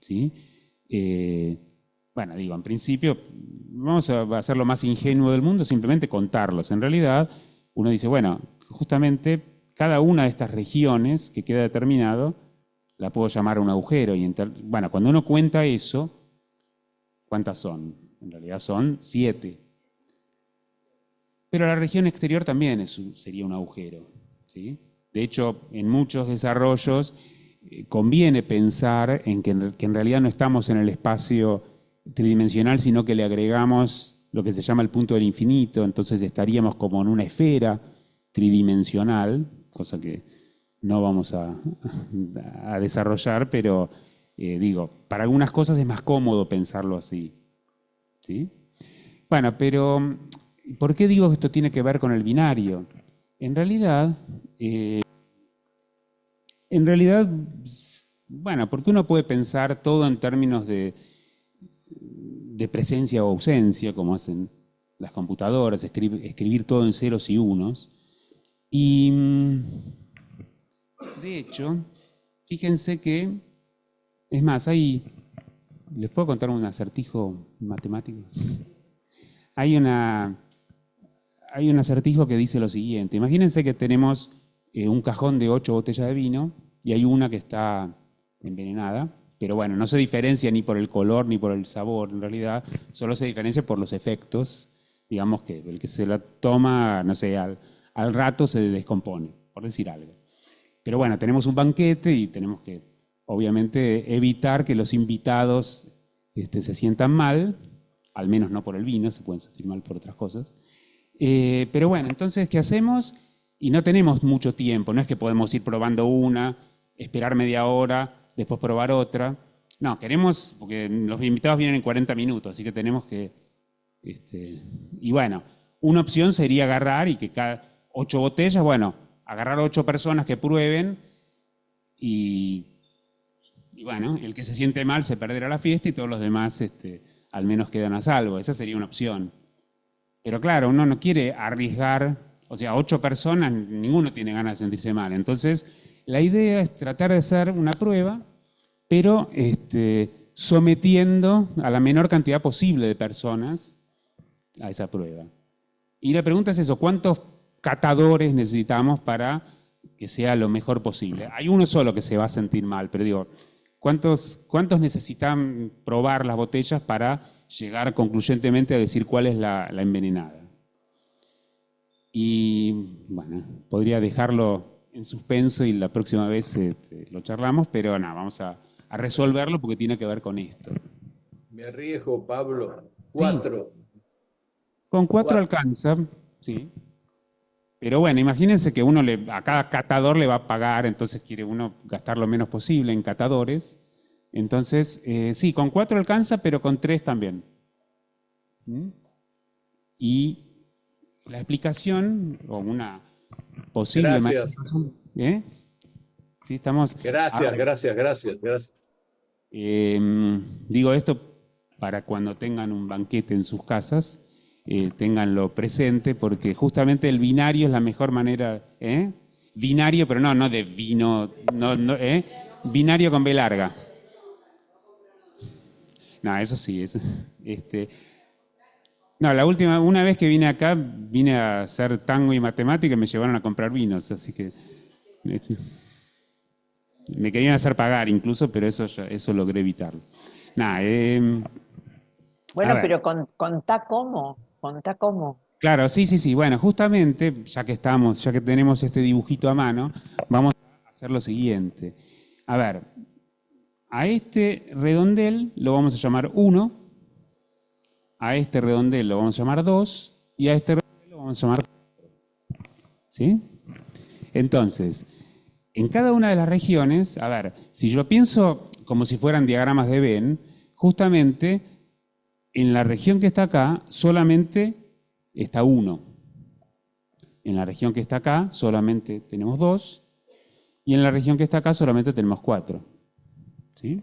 ¿sí? Bueno, digo, en principio, vamos a hacer lo más ingenuo del mundo, simplemente contarlos. En realidad, uno dice, bueno, justamente cada una de estas regiones que queda determinado, la puedo llamar un agujero. Y bueno, cuando uno cuenta eso, ¿cuántas son? En realidad son 7. Pero la región exterior también sería un agujero, ¿sí? De hecho, en muchos desarrollos conviene pensar en que en realidad no estamos en el espacio tridimensional, sino que le agregamos lo que se llama el punto del infinito, entonces estaríamos como en una esfera tridimensional, cosa que no vamos a desarrollar, pero digo, para algunas cosas es más cómodo pensarlo así. ¿Sí? Bueno, pero ¿por qué digo que esto tiene que ver con el binario? En realidad, bueno, porque uno puede pensar todo en términos de presencia o ausencia, como hacen las computadoras, escribir todo en ceros y unos. Y de hecho, fíjense que, es más, ¿les puedo contar un acertijo matemático? Hay un acertijo que dice lo siguiente. Imagínense que tenemos un cajón de 8 botellas de vino y hay una que está envenenada, pero bueno, no se diferencia ni por el color ni por el sabor, en realidad, solo se diferencia por los efectos. Digamos que el que se la toma, no sé, al rato se descompone, por decir algo. Pero bueno, tenemos un banquete y tenemos que, obviamente, evitar que los invitados se sientan mal, al menos no por el vino, se pueden sentir mal por otras cosas. Pero bueno, entonces, ¿qué hacemos? Y no tenemos mucho tiempo, no es que podemos ir probando una, esperar media hora, después probar otra. No, queremos, porque los invitados vienen en 40 minutos, así que tenemos que... y bueno, una opción sería agarrar y que cada 8 botellas, bueno, agarrar 8 personas que prueben y bueno, el que se siente mal se perderá la fiesta y todos los demás al menos quedan a salvo. Esa sería una opción. Pero claro, uno no quiere arriesgar, o sea, 8 personas, ninguno tiene ganas de sentirse mal. Entonces, la idea es tratar de hacer una prueba, pero sometiendo a la menor cantidad posible de personas a esa prueba. Y la pregunta es eso, ¿cuántos catadores necesitamos para que sea lo mejor posible? Hay uno solo que se va a sentir mal, pero digo, ¿cuántos necesitan probar las botellas para llegar concluyentemente a decir cuál es la envenenada? Y bueno, podría dejarlo en suspenso y la próxima vez lo charlamos, pero nada, vamos a resolverlo porque tiene que ver con esto. Me arriesgo, Pablo. 4. Con 4 alcanza, sí. Pero bueno, imagínense que a cada catador le va a pagar, entonces quiere uno gastar lo menos posible en catadores. Entonces, sí, con 4 alcanza, pero con 3 también. Y la explicación, o una posible... Gracias. Sí, estamos... Gracias. Digo esto para cuando tengan un banquete en sus casas, ténganlo presente, porque justamente el binario es la mejor manera, binario, pero no de vino, binario con B larga. No, eso sí, no, una vez que vine acá, vine a hacer tango y matemática y me llevaron a comprar vinos, así que me querían hacer pagar incluso, pero eso logré evitarlo. Nada, bueno, pero contá cómo. Claro, sí. Bueno, justamente, ya que tenemos este dibujito a mano, vamos a hacer lo siguiente. A ver, a este redondel lo vamos a llamar 1, a este redondel lo vamos a llamar 2 y a este redondel lo vamos a llamar 4. ¿Sí? Entonces, en cada una de las regiones, a ver, si yo pienso como si fueran diagramas de Venn, justamente en la región que está acá solamente está 1. En la región que está acá solamente tenemos 2. Y en la región que está acá solamente tenemos 4. ¿Sí?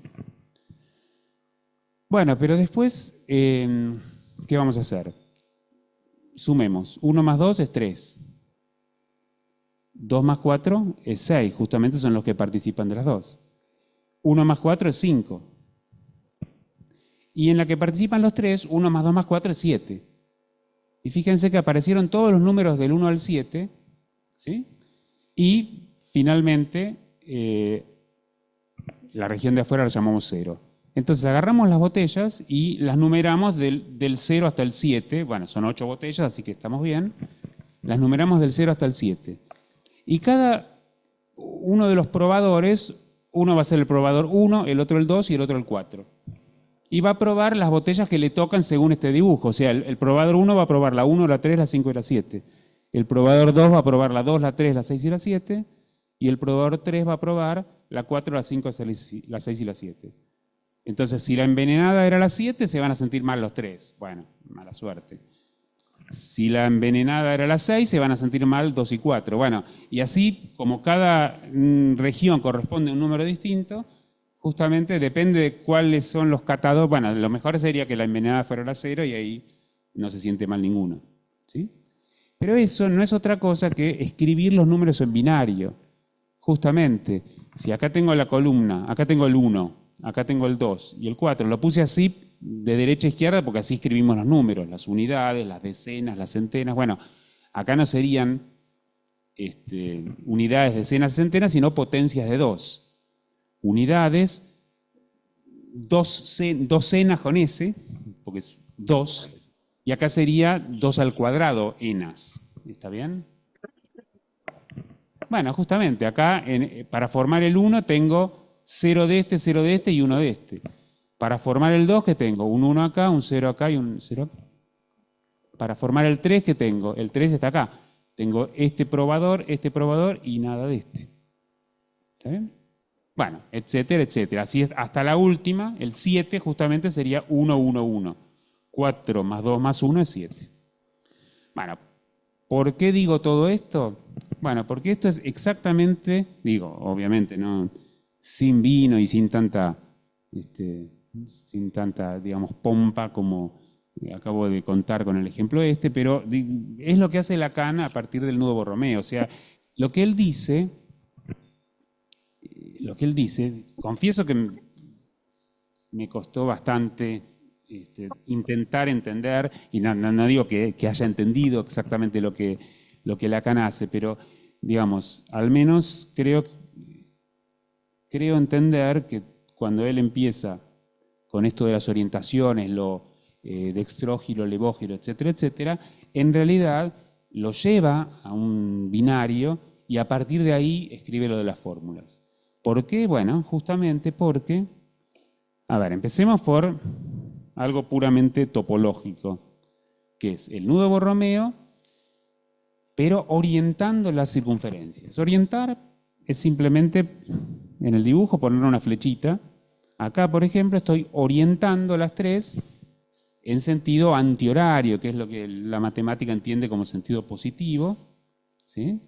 Bueno, pero después, ¿qué vamos a hacer? Sumemos. 1 más 2 es 3. 2 más 4 es 6. Justamente son los que participan de las dos. 1 más 4 es 5. Y en la que participan los 3, 1 más 2 más 4 es 7. Y fíjense que aparecieron todos los números del 1 al 7, ¿sí? Y finalmente la región de afuera la llamamos 0. Entonces agarramos las botellas y las numeramos del 0 hasta el 7. Bueno, son 8 botellas, así que estamos bien. Las numeramos del 0 hasta el 7. Y cada uno de los probadores, uno va a ser el probador 1, el otro el 2 y el otro el 4. Y va a probar las botellas que le tocan según este dibujo. O sea, el probador 1 va a probar la 1, la 3, la 5 y la 7. El probador 2 va a probar la 2, la 3, la 6 y la 7. Y el probador 3 va a probar la 4, la 5, la 6 y la 7. Entonces, si la envenenada era la 7, se van a sentir mal los 3. Bueno, mala suerte. Si la envenenada era la 6, se van a sentir mal 2 y 4. Bueno, y así, como cada región corresponde a un número distinto, justamente depende de cuáles son los catadores. Bueno, lo mejor sería que la envenenada fuera la 0 y ahí no se siente mal ninguno, ¿sí? Pero eso no es otra cosa que escribir los números en binario. Justamente, si acá tengo la columna, acá tengo el 1, acá tengo el 2 y el 4, lo puse así de derecha a izquierda porque así escribimos los números, las unidades, las decenas, las centenas. Bueno, acá no serían unidades, decenas, centenas, sino potencias de 2. Unidades, docenas con S, porque es 2, y acá sería 2 al cuadrado, enas. ¿Está bien? Bueno, justamente acá para formar el 1 tengo 0 de este y 1 de este. Para formar el 2, ¿qué tengo? Un 1 acá, un 0 acá y un 0 acá. Para formar el 3, ¿qué tengo? El 3 está acá. Tengo este probador y nada de este. ¿Está bien? Bueno, etcétera, etcétera. Así es, hasta la última, el 7 justamente sería 1, 1, 1. 4 más 2 más 1 es 7. Bueno, ¿por qué digo todo esto? Bueno, porque esto es exactamente, digo, obviamente, ¿no? Sin vino y sin tanta, digamos, pompa como acabo de contar con el ejemplo pero es lo que hace Lacan a partir del nudo Borromeo. O sea, lo que él dice, confieso que me costó bastante intentar entender, y no digo que haya entendido exactamente lo que Lacan hace, pero digamos, al menos creo entender que cuando él empieza con esto de las orientaciones, lo dextrógiro, levógiro, etcétera, etcétera, en realidad lo lleva a un binario y a partir de ahí escribe lo de las fórmulas. ¿Por qué? Bueno, justamente porque, a ver, empecemos por algo puramente topológico, que es el nudo Borromeo, pero orientando las circunferencias. Orientar es simplemente, en el dibujo, poner una flechita. Acá, por ejemplo, estoy orientando las tres en sentido antihorario, que es lo que la matemática entiende como sentido positivo, ¿sí?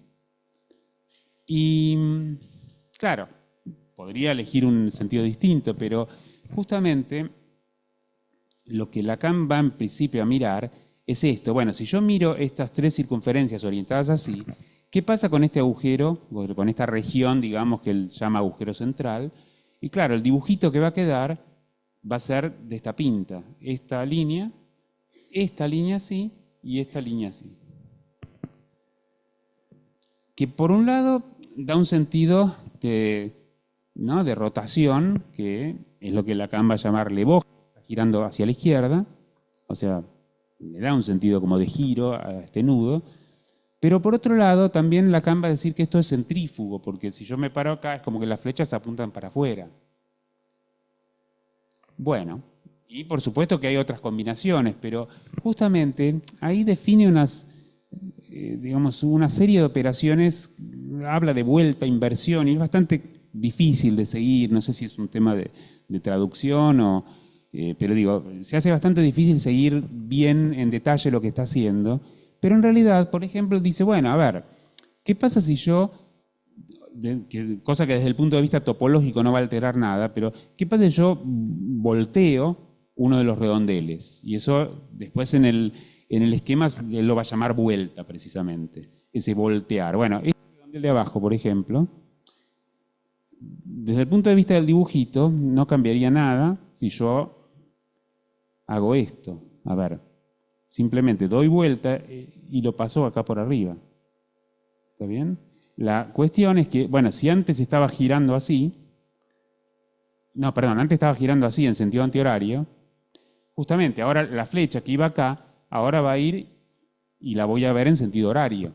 Y, claro, podría elegir un sentido distinto, pero justamente lo que Lacan va en principio a mirar es esto. Bueno, si yo miro estas tres circunferencias orientadas así, ¿qué pasa con este agujero, con esta región, digamos, que él llama agujero central? Y claro, el dibujito que va a quedar va a ser de esta pinta. Esta línea así y esta línea así. Que por un lado da un sentido de rotación, que es lo que Lacan va a llamar levógiro, girando hacia la izquierda, o sea, le da un sentido como de giro a este nudo, pero por otro lado también Lacan va a decir que esto es centrífugo, porque si yo me paro acá es como que las flechas apuntan para afuera. Bueno, y por supuesto que hay otras combinaciones, pero justamente ahí define una serie de operaciones, habla de vuelta, inversión, y es bastante difícil de seguir, no sé si es un tema de traducción pero digo, se hace bastante difícil seguir bien en detalle lo que está haciendo, pero en realidad, por ejemplo, dice, bueno, a ver, ¿qué pasa si yo, cosa que desde el punto de vista topológico no va a alterar nada, pero ¿qué pasa si yo volteo uno de los redondeles? Y eso después en el esquema él lo va a llamar vuelta precisamente, ese voltear. Bueno, este redondel de abajo, por ejemplo, desde el punto de vista del dibujito no cambiaría nada si yo hago esto. A ver, simplemente doy vuelta y lo paso acá por arriba. ¿Está bien? La cuestión es que, bueno, si antes estaba girando así, antes estaba girando así en sentido antihorario, justamente ahora la flecha que iba acá, ahora va a ir y la voy a ver en sentido horario.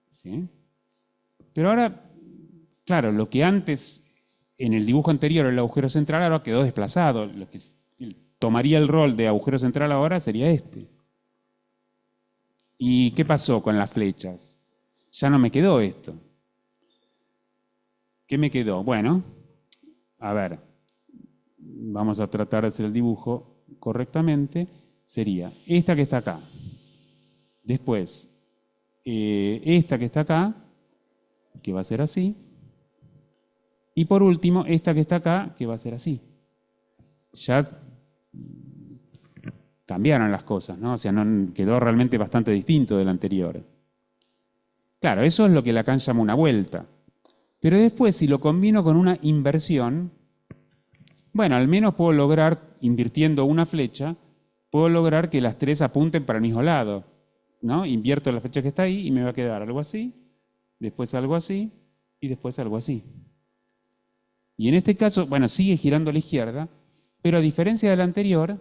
¿Sí? Pero ahora, claro, lo que antes en el dibujo anterior el agujero central ahora quedó desplazado. Lo que tomaría el rol de agujero central ahora sería este. ¿Y qué pasó con las flechas? Ya no me quedó esto. ¿Qué me quedó? Bueno, a ver, vamos a tratar de hacer el dibujo correctamente. Sería esta que está acá. Después, esta que está acá, que va a ser así. Y por último, esta que está acá, que va a ser así. Ya cambiaron las cosas, ¿no? O sea, quedó realmente bastante distinto del anterior. Claro, eso es lo que Lacan llama una vuelta. Pero después, si lo combino con una inversión, bueno, al menos puedo lograr, invirtiendo una flecha, puedo lograr que las tres apunten para el mismo lado, ¿no? Invierto la flecha que está ahí y me va a quedar algo así, después algo así y después algo así. Y en este caso, bueno, sigue girando a la izquierda, pero a diferencia del anterior,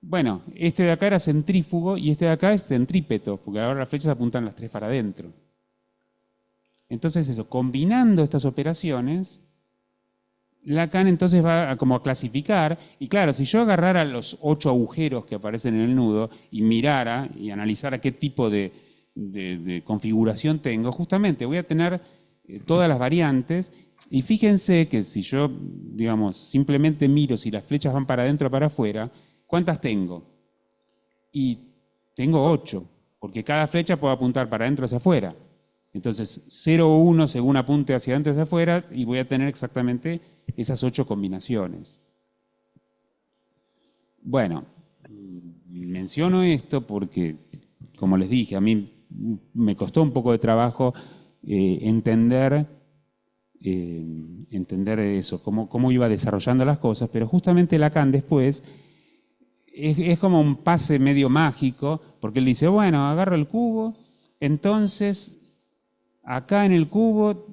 bueno, este de acá era centrífugo y este de acá es centrípeto, porque ahora las flechas apuntan las tres para adentro. Entonces eso, combinando estas operaciones, Lacan entonces va como a clasificar, y claro, si yo agarrara los 8 agujeros que aparecen en el nudo y mirara y analizara qué tipo de configuración tengo, justamente voy a tener todas las variantes, y fíjense que si yo, digamos, simplemente miro si las flechas van para adentro o para afuera, ¿cuántas tengo? Y tengo 8, porque cada flecha puede apuntar para adentro o hacia afuera. Entonces, 0 o 1 según apunte hacia adentro o hacia afuera, y voy a tener exactamente esas 8 combinaciones. Bueno, menciono esto porque, como les dije, a mí me costó un poco de trabajo entender eso, cómo iba desarrollando las cosas, pero justamente Lacan después es como un pase medio mágico, porque él dice, bueno, agarro el cubo, entonces acá en el cubo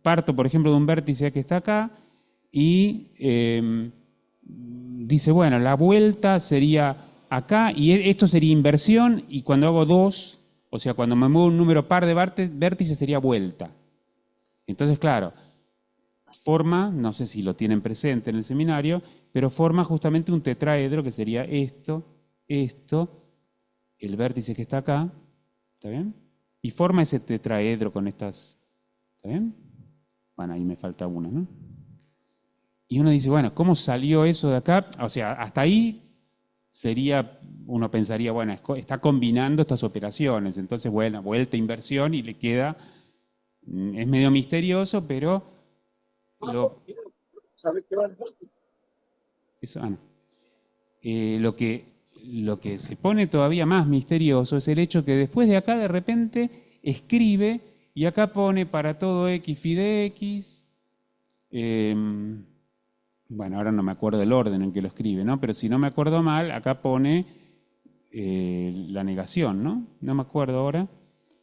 parto, por ejemplo, de un vértice que está acá y dice, bueno, la vuelta sería acá y esto sería inversión, y cuando hago 2, o sea, cuando me muevo un número par de vértices sería vuelta. Entonces, claro, forma, no sé si lo tienen presente en el seminario, pero forma justamente un tetraedro que sería esto, el vértice que está acá, ¿está bien? Y forma ese tetraedro con estas, ¿está bien? Bueno, ahí me falta una, ¿no? Y uno dice, bueno, ¿cómo salió eso de acá? O sea, hasta ahí sería, uno pensaría, bueno, está combinando estas operaciones, entonces, bueno, vuelta, inversión, y le queda, es medio misterioso, pero lo que se pone todavía más misterioso es el hecho que después de acá de repente escribe y acá pone para todo x phi de x. Bueno, ahora no me acuerdo el orden en que lo escribe, ¿no? Pero si no me acuerdo mal, acá pone la negación, ¿no? No me acuerdo ahora.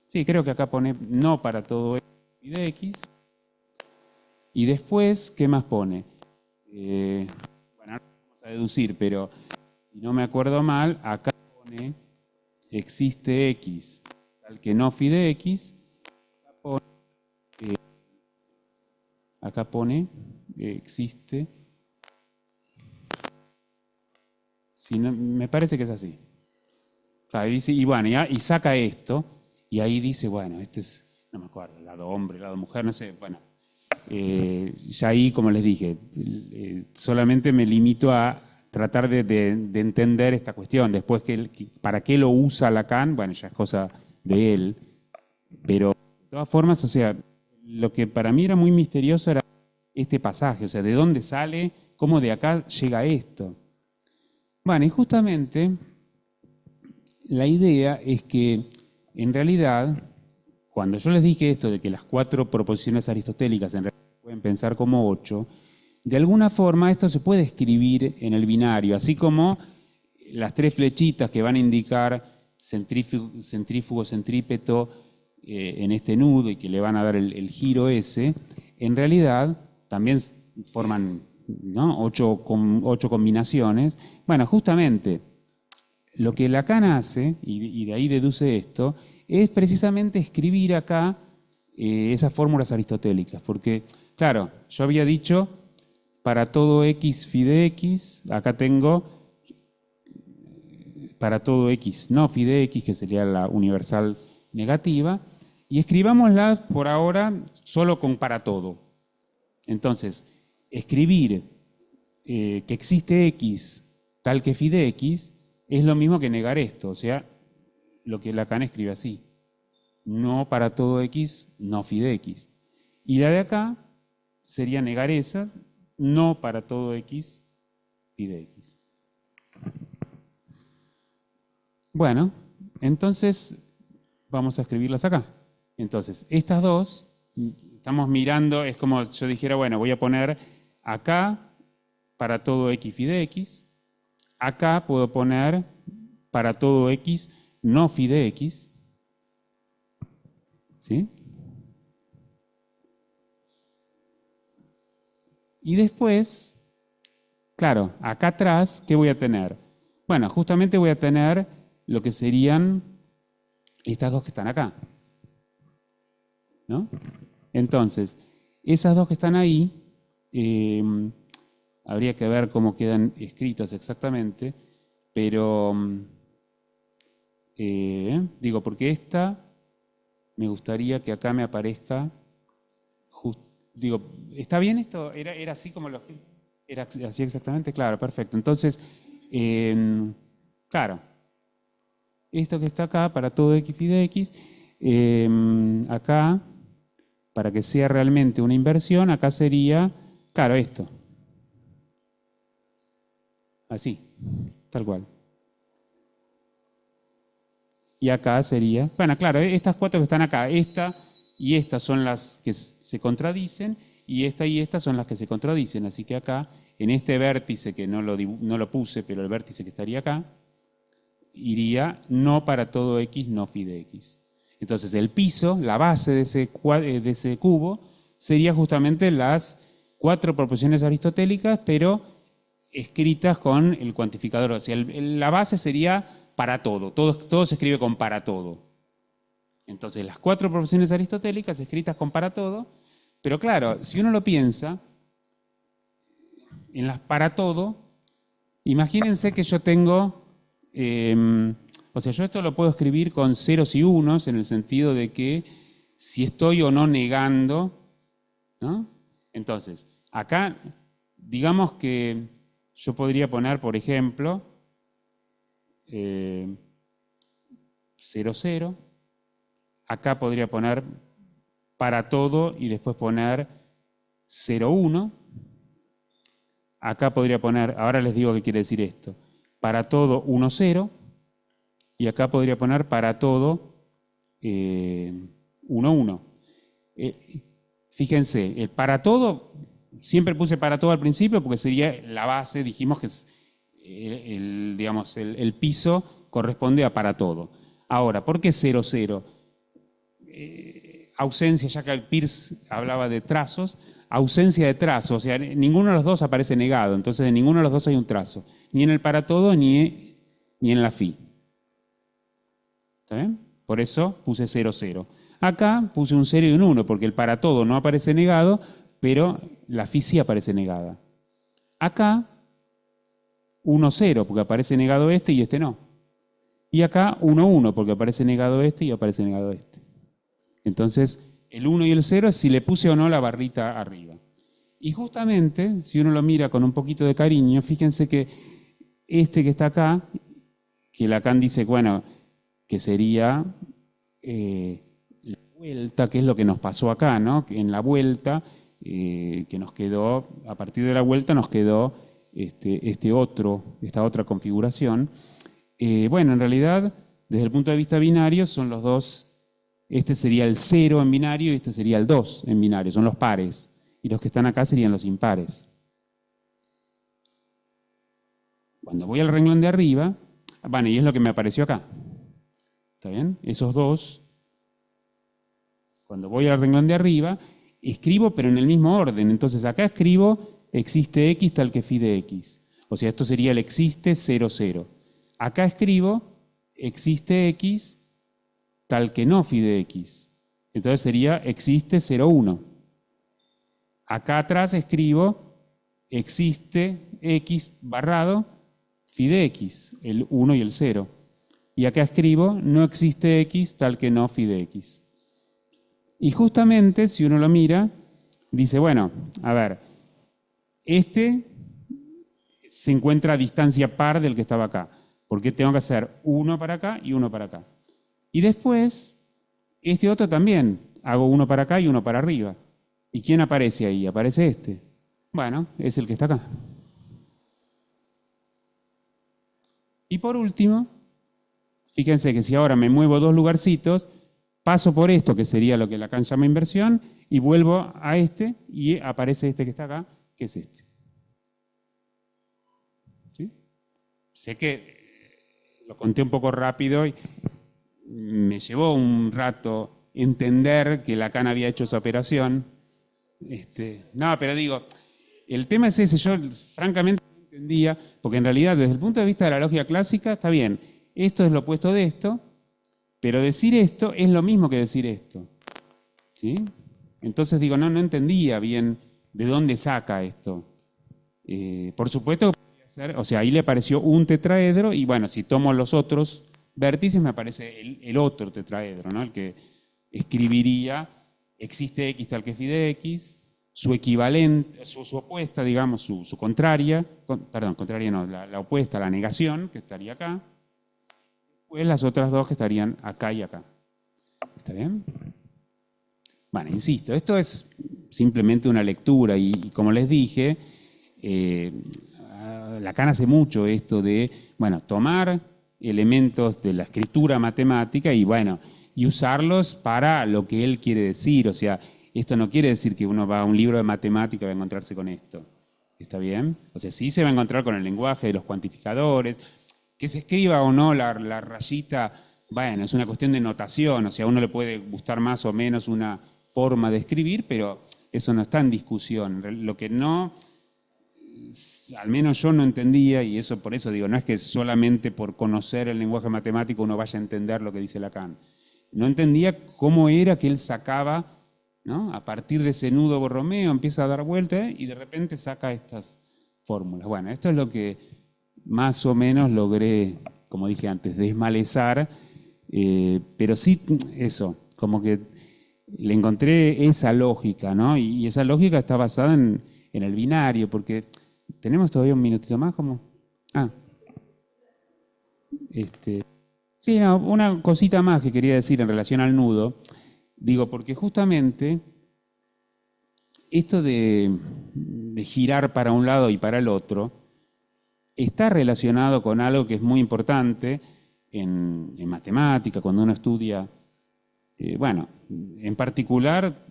Sí, creo que acá pone no para todo x phi de x. Y después, ¿qué más pone? Bueno, ahora vamos a deducir, pero si no me acuerdo mal, acá pone existe x tal que no phi de x. Acá pone existe. Si no, me parece que es así. Ahí dice, y bueno, y saca esto, y ahí dice, bueno, este es, no me acuerdo, lado hombre, lado mujer, no sé, bueno. Ya ahí, como les dije, solamente me limito a tratar de entender esta cuestión. Después, ¿para qué lo usa Lacan? Bueno, ya es cosa de él. Pero, de todas formas, o sea, lo que para mí era muy misterioso era este pasaje, o sea, ¿de dónde sale? ¿Cómo de acá llega esto? Bueno, y justamente la idea es que, en realidad, cuando yo les dije esto de que las 4 proposiciones aristotélicas en realidad se pueden pensar como 8, de alguna forma esto se puede escribir en el binario, así como las 3 flechitas que van a indicar centrífugo, centrípeto en este nudo y que le van a dar el giro ese, en realidad también forman, ¿no? 8 combinaciones. Bueno, justamente lo que Lacan hace, y de ahí deduce esto, es precisamente escribir acá esas fórmulas aristotélicas, porque, claro, yo había dicho para todo x phi de x, acá tengo para todo x no phi de x, que sería la universal negativa, y escribámosla por ahora solo con para todo. Entonces, escribir que existe x tal que phi de x es lo mismo que negar esto, o sea, lo que Lacan escribe así. No para todo x, no phi de x. Y la de acá sería negar esa, no para todo x, phi de x. Bueno, entonces vamos a escribirlas acá. Entonces, estas dos, estamos mirando, es como yo dijera, bueno, voy a poner acá para todo x phi de x. Acá puedo poner para todo x no phi de x. ¿Sí? Y después, claro, acá atrás, ¿qué voy a tener? Bueno, justamente voy a tener lo que serían estas dos que están acá, ¿no? Entonces, esas dos que están ahí, habría que ver cómo quedan escritas exactamente, pero digo, porque esta me gustaría que acá me aparezca, digo, ¿está bien esto? ¿Era así como lo era así exactamente? Claro, perfecto. Entonces, claro, esto que está acá para todo x phi de x, acá, para que sea realmente una inversión, acá sería, claro, esto. Así, tal cual. Y acá sería, bueno, claro, estas cuatro que están acá, esta y esta son las que se contradicen, y esta son las que se contradicen. Así que acá, en este vértice que no lo puse, pero el vértice que estaría acá, iría no para todo x, no phi de x. Entonces el piso, la base de ese cubo, sería justamente las cuatro proposiciones aristotélicas, pero escritas con el cuantificador. O sea, la base sería para todo. Todo se escribe con para todo. Entonces las cuatro proposiciones aristotélicas escritas con para todo, pero claro, si uno lo piensa, en las para todo, imagínense que yo tengo, o sea, yo esto lo puedo escribir con ceros y unos, en el sentido de que si estoy o no negando, ¿no? Entonces, acá, digamos que yo podría poner, por ejemplo, 0, 0. Acá podría poner para todo y después poner 0, 1. Acá podría poner, ahora les digo qué quiere decir esto, para todo 1, 0. Y acá podría poner para todo 1, 1. Fíjense, el para todo, siempre puse para todo al principio porque sería la base, dijimos que es digamos, el piso corresponde a para todo. Ahora, ¿por qué 0, 0? Ausencia, ya que el Peirce hablaba de trazos, ausencia de trazos, o sea, ninguno de los dos aparece negado, entonces en ninguno de los dos hay un trazo, ni en el para todo ni en la phi. ¿Está bien? Por eso puse 0, 0. Acá puse un 0 y un 1, porque el para todo no aparece negado, pero la phi sí aparece negada. Acá 1, 0, porque aparece negado este y este no. Y acá 1, 1, porque aparece negado este y aparece negado este. Entonces, el 1 y el 0 es si le puse o no la barrita arriba. Y justamente, si uno lo mira con un poquito de cariño, fíjense que este que está acá, que Lacan dice, bueno, que sería la vuelta, que es lo que nos pasó acá, ¿no? Que en la vuelta, que nos quedó, a partir de la vuelta nos quedó esta otra configuración. Bueno, en realidad, desde el punto de vista binario, son los dos. Este sería el 0 en binario y este sería el 2 en binario, son los pares. Y los que están acá serían los impares. Cuando voy al renglón de arriba, bueno, y es lo que me apareció acá. ¿Está bien? Esos dos, cuando voy al renglón de arriba, escribo pero en el mismo orden. Entonces acá escribo existe x tal que phi de x. O sea, esto sería el existe 0, 0. Acá escribo existe x tal que no phi de x. Entonces sería existe 0, 1. Acá atrás escribo existe x barrado phi de x, el 1 y el 0. Y acá escribo no existe x tal que no phi de x. Y justamente, si uno lo mira, dice, bueno, a ver, este se encuentra a distancia par del que estaba acá, porque tengo que hacer uno para acá y uno para acá. Y después, este otro también, hago uno para acá y uno para arriba. ¿Y quién aparece ahí? Aparece este. Bueno, es el que está acá. Y por último, fíjense que si ahora me muevo 2 lugarcitos, paso por esto, que sería lo que Lacan llama inversión, y vuelvo a este, y aparece este que está acá, que es este. ¿Sí? Sé que lo conté un poco rápido y me llevó un rato entender que Lacan había hecho esa operación. No, pero digo, el tema es ese, yo francamente no entendía, porque en realidad desde el punto de vista de la lógica clásica está bien, esto es lo opuesto de esto, pero decir esto es lo mismo que decir esto. ¿Sí? Entonces digo, no entendía bien de dónde saca esto. Por supuesto que podría ser, o sea, ahí le apareció un tetraedro y bueno, si tomo los otros vértices me aparece el otro tetraedro, ¿no? El que escribiría existe X tal que phi de X, su equivalente, su opuesta, digamos, su contraria, perdón, contraria no, la opuesta, la negación, que estaría acá, pues las otras dos que estarían acá y acá. ¿Está bien? Bueno, insisto, esto es simplemente una lectura y como les dije, Lacan hace mucho esto de, bueno, tomar elementos de la escritura matemática y, bueno, y usarlos para lo que él quiere decir. O sea, esto no quiere decir que uno va a un libro de matemática y va a encontrarse con esto. ¿Está bien? O sea, sí se va a encontrar con el lenguaje de los cuantificadores. Que se escriba o no la rayita, bueno, es una cuestión de notación. O sea, a uno le puede gustar más o menos una forma de escribir, pero eso no está en discusión. Lo que no, al menos yo no entendía, y eso por eso digo, no es que solamente por conocer el lenguaje matemático uno vaya a entender lo que dice Lacan. No entendía cómo era que él sacaba, ¿no? A partir de ese nudo Borromeo, empieza a dar vuelta y de repente saca estas fórmulas. Bueno, esto es lo que más o menos logré, como dije antes, desmalezar, pero sí eso, como que le encontré esa lógica, ¿no? Y esa lógica está basada en el binario, porque tenemos todavía un minutito más, como... Sí, no, una cosita más que quería decir en relación al nudo, digo, porque justamente esto de girar para un lado y para el otro está relacionado con algo que es muy importante en matemática, cuando uno estudia, bueno, en particular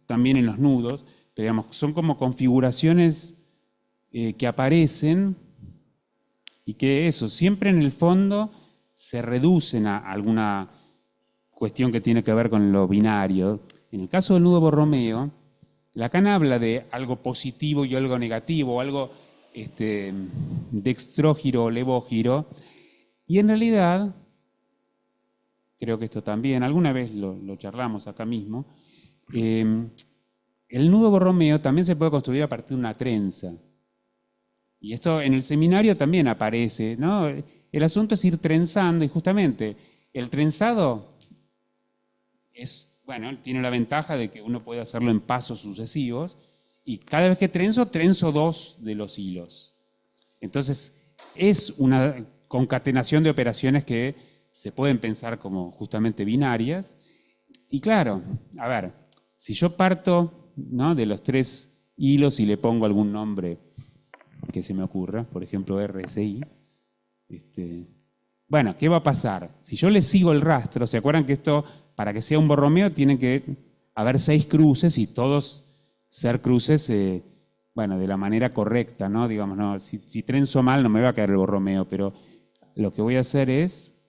también en los nudos, pero digamos, son como configuraciones que aparecen y que eso, siempre en el fondo se reducen a alguna cuestión que tiene que ver con lo binario. En el caso del nudo Borromeo, Lacan habla de algo positivo y algo negativo, algo dextrógiro o levógiro, y en realidad, creo que esto también, alguna vez lo charlamos acá mismo, el nudo Borromeo también se puede construir a partir de una trenza. Y esto en el seminario también aparece, ¿no? El asunto es ir trenzando y justamente el trenzado es, bueno, tiene la ventaja de que uno puede hacerlo en pasos sucesivos y cada vez que trenzo 2 de los hilos. Entonces es una concatenación de operaciones que se pueden pensar como justamente binarias. Y claro, a ver, si yo parto, ¿no?, de los 3 hilos y le pongo algún nombre que se me ocurra, por ejemplo RSI, bueno, ¿qué va a pasar? Si yo le sigo el rastro, ¿se acuerdan que esto, para que sea un Borromeo, tiene que haber 6 cruces y todos ser cruces, bueno, de la manera correcta, ¿no? Digamos, no, si trenzo mal no me va a caer el Borromeo, pero lo que voy a hacer es,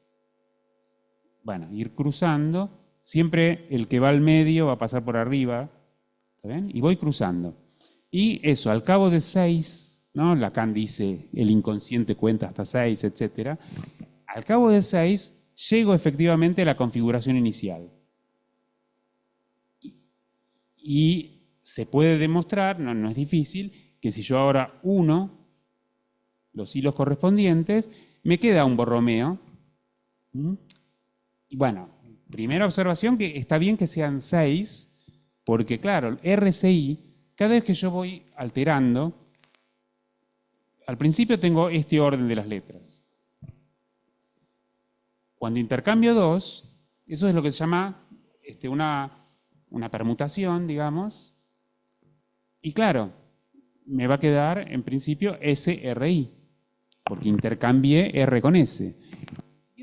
bueno, ir cruzando, siempre el que va al medio va a pasar por arriba, ¿está bien? Y voy cruzando. Y eso, al cabo de 6, ¿no? Lacan dice, el inconsciente cuenta hasta 6, etc. Al cabo de 6, llego efectivamente a la configuración inicial. Y se puede demostrar, no es difícil, que si yo ahora uno los hilos correspondientes, me queda un Borromeo. Y bueno, primera observación, que está bien que sean 6, porque claro, RCI, cada vez que yo voy alterando, al principio tengo este orden de las letras. Cuando intercambio 2, eso es lo que se llama una permutación, digamos. Y claro, me va a quedar en principio SRI, porque intercambié R con S.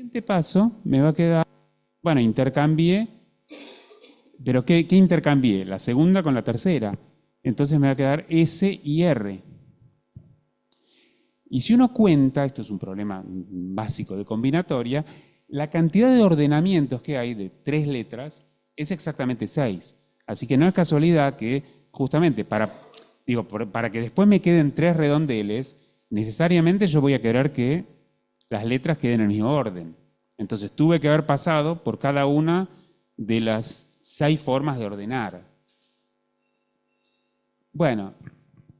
siguiente paso me va a quedar, bueno, intercambié, pero ¿qué intercambié? La segunda con la tercera. Entonces me va a quedar S y R. Y si uno cuenta, esto es un problema básico de combinatoria, la cantidad de ordenamientos que hay de 3 letras es exactamente 6. Así que no es casualidad que justamente para que después me queden 3 redondeles, necesariamente yo voy a querer que las letras queden en el mismo orden. Entonces tuve que haber pasado por cada una de las 6 formas de ordenar. Bueno,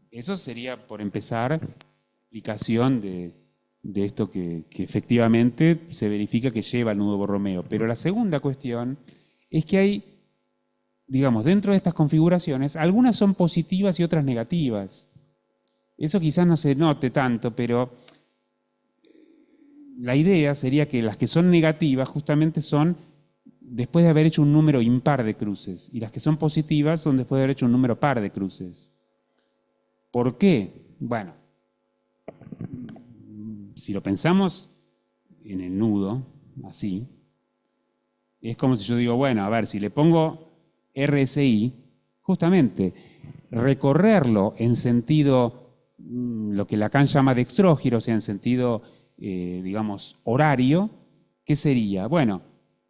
eso sería por empezar explicación de esto que efectivamente se verifica que lleva el nudo Borromeo. Pero la segunda cuestión es que hay, digamos, dentro de estas configuraciones, algunas son positivas y otras negativas. Eso quizás no se note tanto, pero la idea sería que las que son negativas justamente son después de haber hecho un número impar de cruces, y las que son positivas son después de haber hecho un número par de cruces. ¿Por qué? Bueno, si lo pensamos en el nudo, así, es como si yo digo, bueno, a ver, si le pongo RSI, justamente recorrerlo en sentido, lo que Lacan llama dextrógiro, o sea, en sentido, digamos, horario, ¿qué sería? Bueno,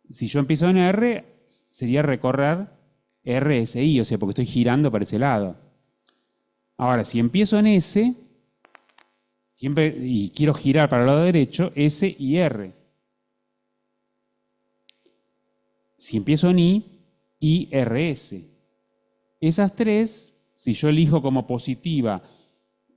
si yo empiezo en R, sería recorrer RSI, o sea, porque estoy girando para ese lado. Ahora, si empiezo en S, y quiero girar para el lado derecho, S y R. Si empiezo en I, RS. Esas 3, si yo elijo como positiva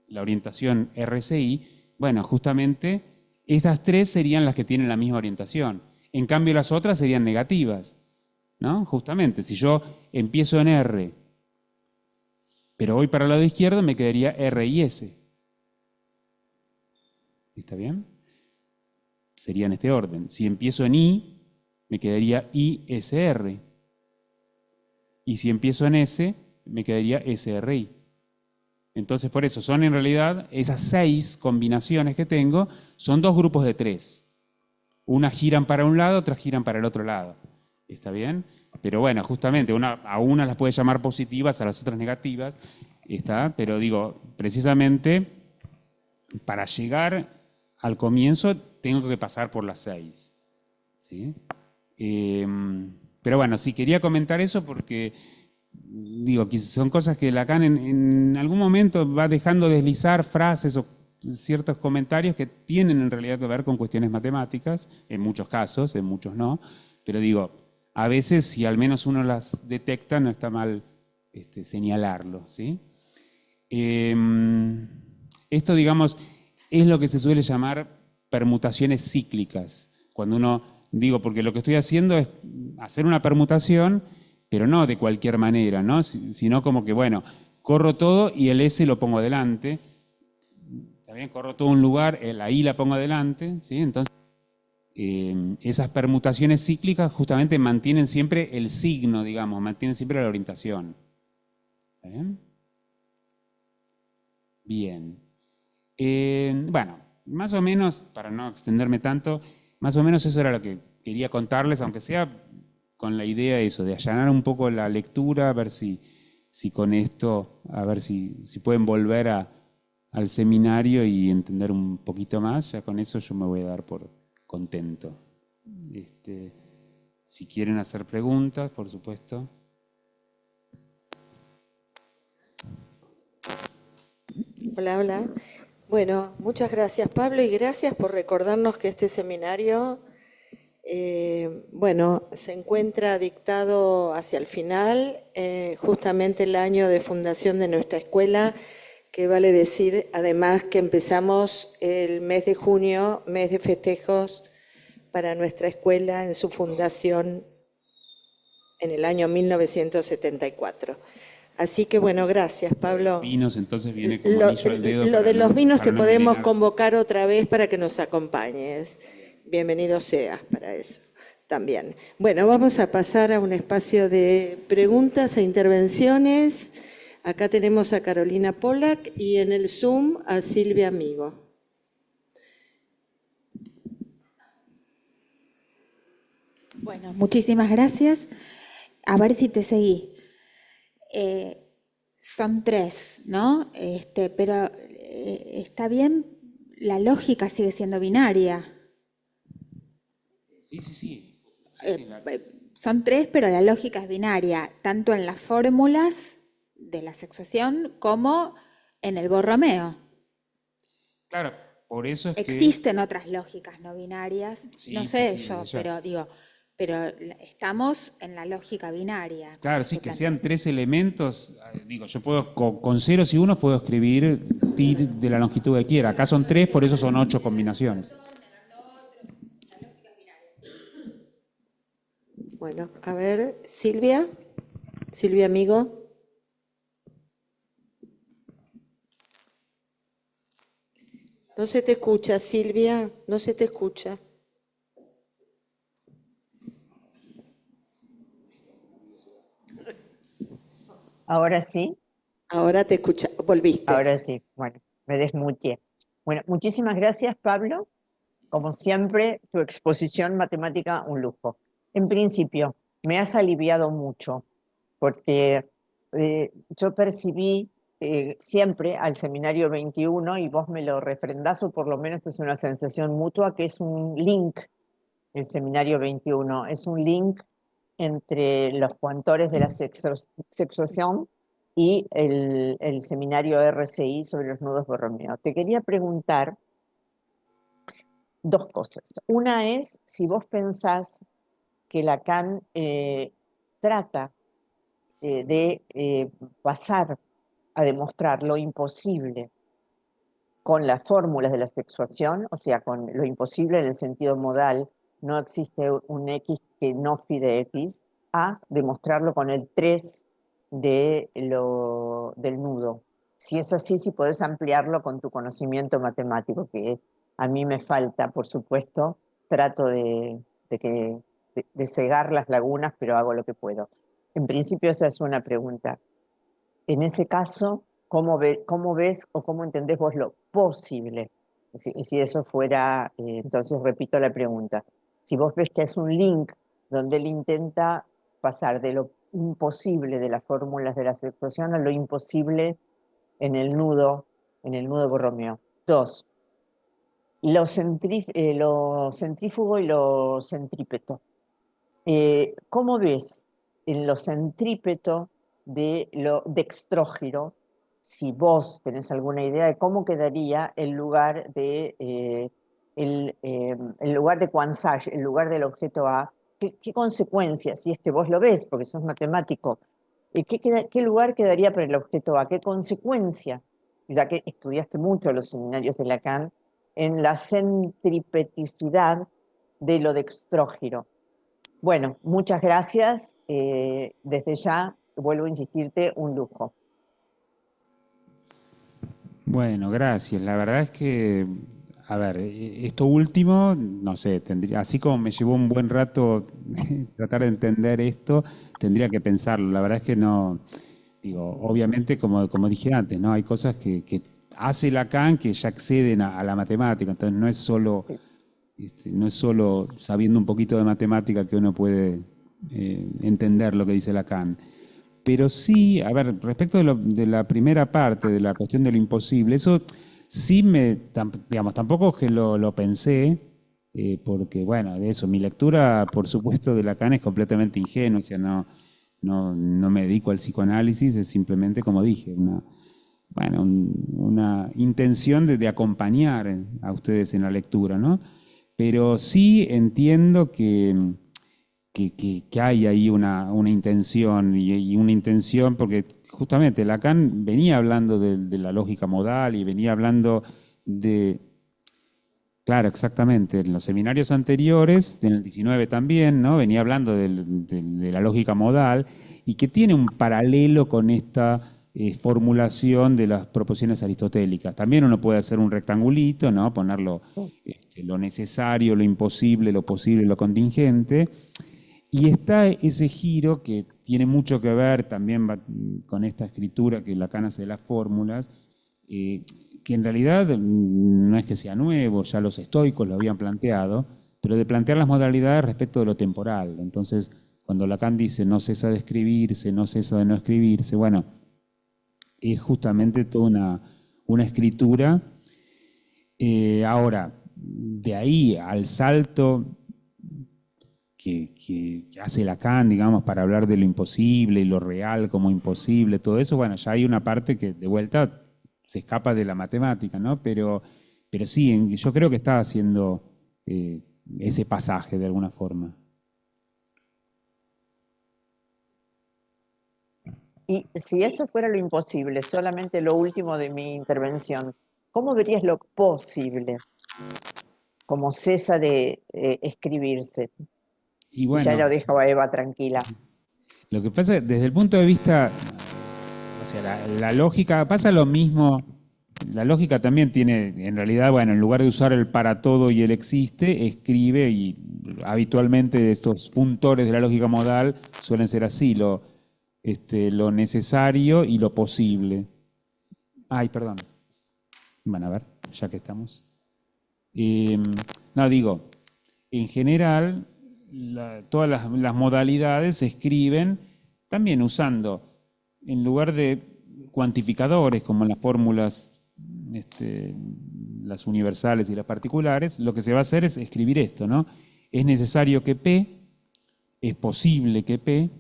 la orientación RSI, bueno, justamente esas 3 serían las que tienen la misma orientación. En cambio, las otras serían negativas, ¿no? Justamente, si yo empiezo en R, pero voy para el lado izquierdo, me quedaría R y S. ¿Está bien? Sería en este orden. Si empiezo en I, me quedaría ISR. Y si empiezo en S, me quedaría SRI. Entonces, por eso, son en realidad esas 6 combinaciones que tengo, son 2 grupos de 3. Unas giran para un lado, otras giran para el otro lado. ¿Está bien? Pero bueno, justamente, a unas las puede llamar positivas, a las otras negativas. ¿Está? Pero digo, precisamente, para llegar al comienzo tengo que pasar por las 6. ¿Sí? Pero bueno, sí, quería comentar eso porque, digo, que son cosas que Lacan en algún momento va dejando deslizar frases o ciertos comentarios que tienen en realidad que ver con cuestiones matemáticas, en muchos casos, en muchos no, pero digo, a veces si al menos uno las detecta no está mal señalarlo, ¿sí? Esto, digamos, es lo que se suele llamar permutaciones cíclicas. Cuando uno, digo, porque lo que estoy haciendo es hacer una permutación, pero no de cualquier manera, ¿no? Sino como que, bueno, corro todo y el S lo pongo adelante. También corro todo un lugar, la I la pongo adelante, ¿sí? Entonces, esas permutaciones cíclicas justamente mantienen siempre el signo, digamos, mantienen siempre la orientación. ¿Bien? Bien. Bueno, más o menos, para no extenderme tanto, más o menos eso era lo que quería contarles, aunque sea con la idea de eso, de allanar un poco la lectura, a ver si con esto, a ver si pueden volver al seminario y entender un poquito más. Ya con eso yo me voy a dar por contento. Si quieren hacer preguntas, por supuesto. Hola, hola. Bueno, muchas gracias, Pablo, y gracias por recordarnos que este seminario, bueno, se encuentra dictado hacia el final, justamente el año de fundación de nuestra escuela, que vale decir además que empezamos el mes de junio, mes de festejos para nuestra escuela en su fundación en el año 1974. Así que bueno, gracias, Pablo. Vinos, entonces viene como anillo al dedo. Lo de los vinos te podemos envenenar. convocar otra vez para que nos acompañes. Bienvenido seas para eso también. Bueno, vamos a pasar a un espacio de preguntas e intervenciones. Acá tenemos a Carolina Pollack y en el Zoom a Silvia Amigo. Bueno, muchísimas gracias. A ver si te seguí. Son tres, ¿no? Pero está bien, la lógica sigue siendo binaria. Sí, sí, sí. Son tres, pero la lógica es binaria, tanto en las fórmulas de la sexuación como en el borromeo. Claro, por eso es que... Existen otras lógicas no binarias, Sí, no sí, sé sí, yo, ya. pero digo, pero estamos en la lógica binaria. Claro, sí, que que plantea. sean tres elementos. Digo, yo puedo, con ceros y unos puedo escribir TIR de la longitud que quiera. Acá son tres, por eso son 8 combinaciones. Bueno, a ver, Silvia, Silvia amigo. No se te escucha, Silvia, no se te escucha. Ahora sí, Ahora te escucha, volviste. ahora sí. Bueno, me desmuteé. Bueno, muchísimas gracias, Pablo. Como siempre, tu exposición matemática, un lujo. En principio, me has aliviado mucho, porque yo percibí siempre al seminario 21, y vos me lo refrendás, o por lo menos es una sensación mutua, que es un link, el seminario 21, es un link entre los coantores de la sexuación y el seminario RCI sobre los nudos borromeos. Te quería preguntar dos cosas. Una es si vos pensás que Lacan trata de pasar a demostrar lo imposible con las fórmulas de la sexuación, o sea, con lo imposible en el sentido modal, no existe un X que no phi de X, a demostrarlo con el 3 del nudo. Si es así, si podés ampliarlo con tu conocimiento matemático, que a mí me falta, por supuesto, trato de cegar las lagunas, pero hago lo que puedo. En principio esa es una pregunta. En ese caso, ¿cómo ves o cómo entendés vos lo posible? Si eso fuera, entonces repito la pregunta. Si vos ves que es un link donde él intenta pasar de lo imposible de las fórmulas de la sexuación a lo imposible en el nudo borromeo. Dos, lo centrífugo y lo centrípeto. ¿Cómo ves en lo centrípeto de lo dextrógiro, si vos tenés alguna idea de cómo quedaría el lugar el lugar de Quansage, el lugar del objeto A? ¿Qué consecuencias, si es que vos lo ves, porque sos matemático, qué lugar quedaría para el objeto A? ¿Qué consecuencia? Ya que estudiaste mucho los seminarios de Lacan, en la centripeticidad de lo dextrógiro. Bueno, muchas gracias. Desde ya, vuelvo a insistirte, un lujo. Bueno, gracias. La verdad es que, a ver, esto último, no sé, así como me llevó un buen rato tratar de entender esto, tendría que pensarlo. La verdad es que no, digo, obviamente, como dije antes, ¿no? Hay cosas que hace Lacan que ya acceden a la matemática, entonces no es solo, no es solo sabiendo un poquito de matemática que uno puede entender lo que dice Lacan. Pero sí, a ver, respecto de la primera parte, de la cuestión de lo imposible, eso sí digamos, tampoco es que lo pensé, porque, bueno, de eso, mi lectura, por supuesto, de Lacan es completamente ingenua, o sea, no me dedico al psicoanálisis, es simplemente, como dije, una intención de acompañar a ustedes en la lectura, ¿no? Pero sí entiendo que hay ahí una intención, y una intención, porque justamente Lacan venía hablando de la lógica modal y venía hablando claro, exactamente, en los seminarios anteriores, en el 19 también, ¿no? Venía hablando de la lógica modal y que tiene un paralelo con esta formulación de las proposiciones aristotélicas. También uno puede hacer un rectangulito, ¿no? Ponerlo lo necesario, lo imposible, lo posible, lo contingente. Y está ese giro que tiene mucho que ver también con esta escritura que Lacan hace de las fórmulas, que en realidad no es que sea nuevo, ya los estoicos lo habían planteado, pero de plantear las modalidades respecto de lo temporal. Entonces, cuando Lacan dice no cesa de escribirse, no cesa de no escribirse, bueno, es justamente toda una escritura. Ahora, de ahí al salto que hace Lacan, digamos, para hablar de lo imposible y lo real como imposible, todo eso, bueno, ya hay una parte que de vuelta se escapa de la matemática, ¿no? Pero sí, yo creo que está haciendo ese pasaje de alguna forma. Y si eso fuera lo imposible, solamente lo último de mi intervención, ¿cómo verías lo posible? Como cesa de escribirse. Y Y bueno, ya lo dejo a Eva tranquila. lo que pasa, desde el punto de vista, o sea, la lógica, pasa lo mismo, la lógica también tiene, en realidad, bueno, en lugar de usar el para todo y el existe, escribe, y habitualmente estos funtores de la lógica modal suelen ser así, lo necesario y lo posible. Ay, perdón. Bueno, a ver, ya que estamos. No, digo, en general, todas las modalidades se escriben también usando, en lugar de cuantificadores como las fórmulas, las universales y las particulares, lo que se va a hacer es escribir esto, ¿no? Es necesario que P, es posible que P.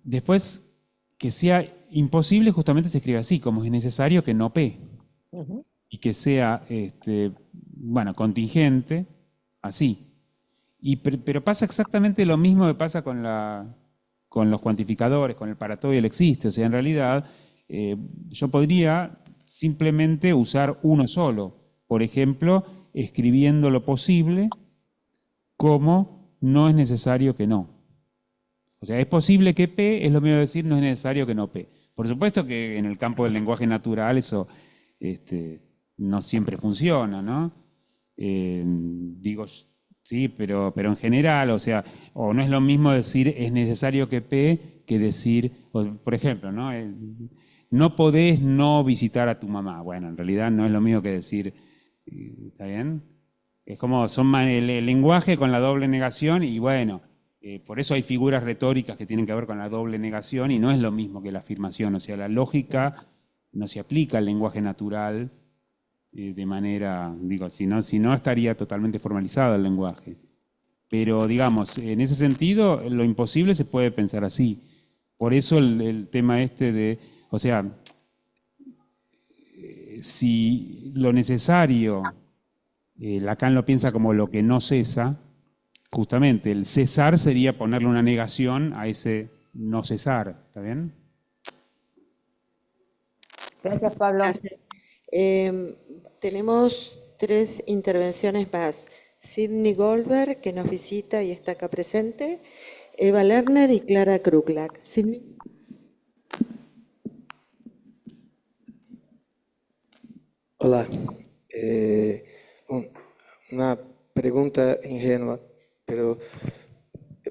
Después, que sea imposible, justamente se escribe así, como es necesario que no P. Ujú. Y que sea, bueno, contingente, así. Pero pasa exactamente lo mismo que pasa con los cuantificadores, con el para todo y el existe. O sea, en realidad, yo podría simplemente usar uno solo. Por ejemplo, escribiendo lo posible como no es necesario que no. O sea, es posible que P, es lo mismo decir no es necesario que no P. Por supuesto que en el campo del lenguaje natural eso no siempre funciona, ¿no? Digo, sí, pero en general, o sea, o no es lo mismo decir es necesario que P que decir, por ejemplo, ¿no? No podés no visitar a tu mamá. Bueno, en realidad no es lo mismo que decir, ¿está bien? Es como son el lenguaje con la doble negación y bueno, por eso hay figuras retóricas que tienen que ver con la doble negación y no es lo mismo que la afirmación. O sea, la lógica no se aplica al lenguaje natural de manera, digo, si no estaría totalmente formalizado el lenguaje. Pero digamos, en ese sentido, lo imposible se puede pensar así. Por eso el tema de, o sea, si lo necesario, Lacan lo piensa como lo que no cesa, justamente el cesar sería ponerle una negación a ese no cesar, ¿está bien? Gracias, Pablo. Gracias. Tenemos 3 intervenciones más. Sidney Goldberg, que nos visita y está acá presente, Eva Lerner y Clara Kruglak. Sidney. Hola. Una pregunta ingenua, pero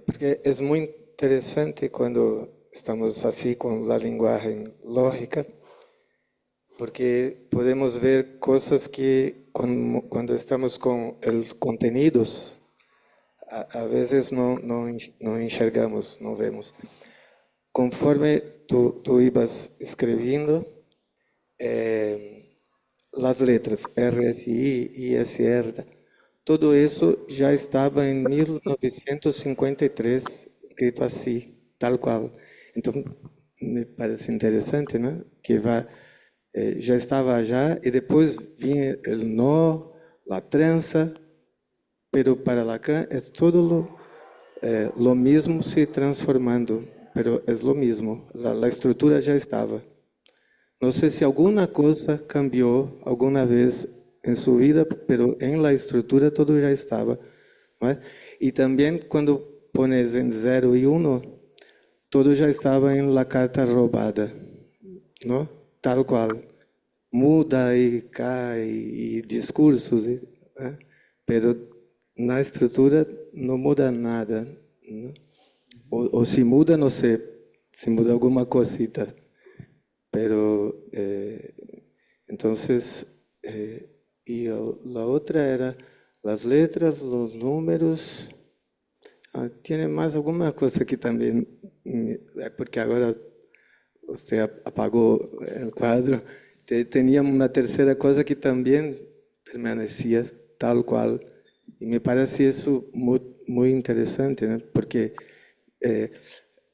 porque es muy interesante cuando estamos así con la lenguaje lógica, porque podemos ver cosas que cuando estamos con los contenidos, a veces no enxergamos, no vemos. Conforme tú ibas escribiendo, las letras RSI, ISR, todo eso ya estaba en 1953 escrito así, tal cual. Entonces, me parece interesante, ¿no? Que ya estaba allá y después viene el no, la tranza, pero para Lacan es todo lo mismo se transformando, pero es lo mismo, la estructura ya estaba. No sé si alguna cosa cambió alguna vez en su vida, pero en la estructura todo ya estaba, ¿no? Y también cuando pones en 0 y 1, todo ya estaba en la carta robada, ¿no? Tal cual. Muda y cae y discursos, ¿eh? Pero na estructura no muda nada, ¿no? O si muda, no sé, si muda alguna cosita. Pero entonces, y la otra era las letras, los números. Ah, tiene más alguna cosa que también, porque ahora usted apagó el cuadro. Tenía una tercera cosa que también permanecía tal cual. Y me parece eso muy, muy interesante, ¿no? Porque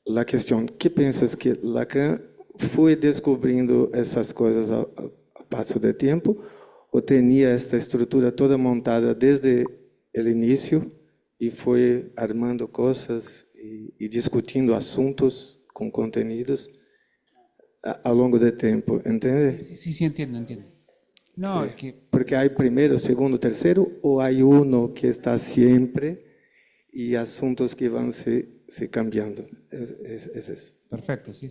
la cuestión, ¿qué piensas que Lacan fue descubriendo esas cosas a paso de tiempo o tenía esta estructura toda montada desde el inicio y fue armando cosas y discutiendo asuntos con contenidos a lo largo del tiempo? ¿Entiendes? Sí, entiendo. No, Sí. es que Porque hay primero, segundo, tercero, o hay uno que está siempre y asuntos que van se cambiando. Es eso. perfecto, sí.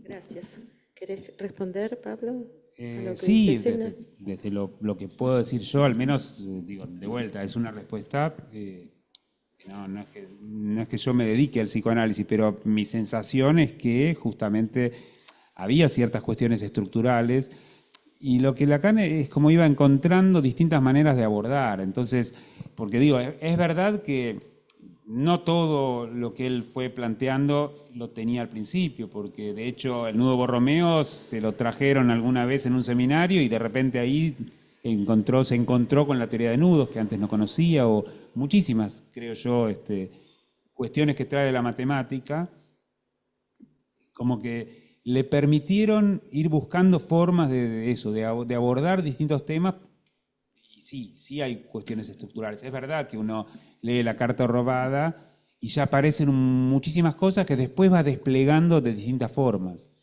Gracias. ¿Querés responder, Pablo, a lo que Sí, dice Silvia? desde lo que puedo decir yo, al menos, digo, de vuelta, es una respuesta, no es que yo me dedique al psicoanálisis, pero mi sensación es que justamente había ciertas cuestiones estructurales y lo que Lacan es como iba encontrando distintas maneras de abordar. Entonces, porque digo, es verdad que no todo lo que él fue planteando lo tenía al principio, porque de hecho el nudo Borromeo se lo trajeron alguna vez en un seminario y de repente ahí se encontró con la teoría de nudos que antes no conocía, o muchísimas, creo yo, cuestiones que trae la matemática, como que le permitieron ir buscando formas de eso, de abordar distintos temas. Y sí hay cuestiones estructurales. Es verdad que uno lee la carta robada y ya aparecen muchísimas cosas que después va desplegando de distintas formas.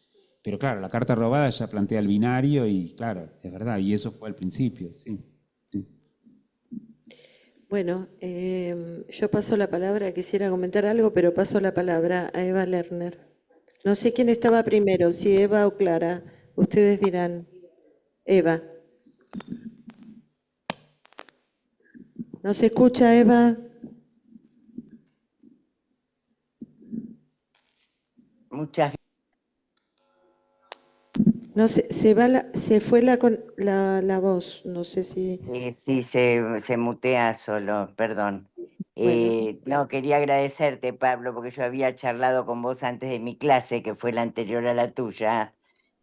Pero claro, la carta robada ya plantea el binario y claro, es verdad, y eso fue al principio, sí. Bueno, yo paso la palabra, quisiera comentar algo, pero paso la palabra a Eva Lerner. No sé quién estaba primero, si Eva o Clara. Ustedes dirán. Eva. ¿No se escucha, Eva? Muchas No, se fue la voz, no sé si... Sí, se mutea solo, perdón. Bueno. No, quería agradecerte, Pablo, porque yo había charlado con vos antes de mi clase, que fue la anterior a la tuya,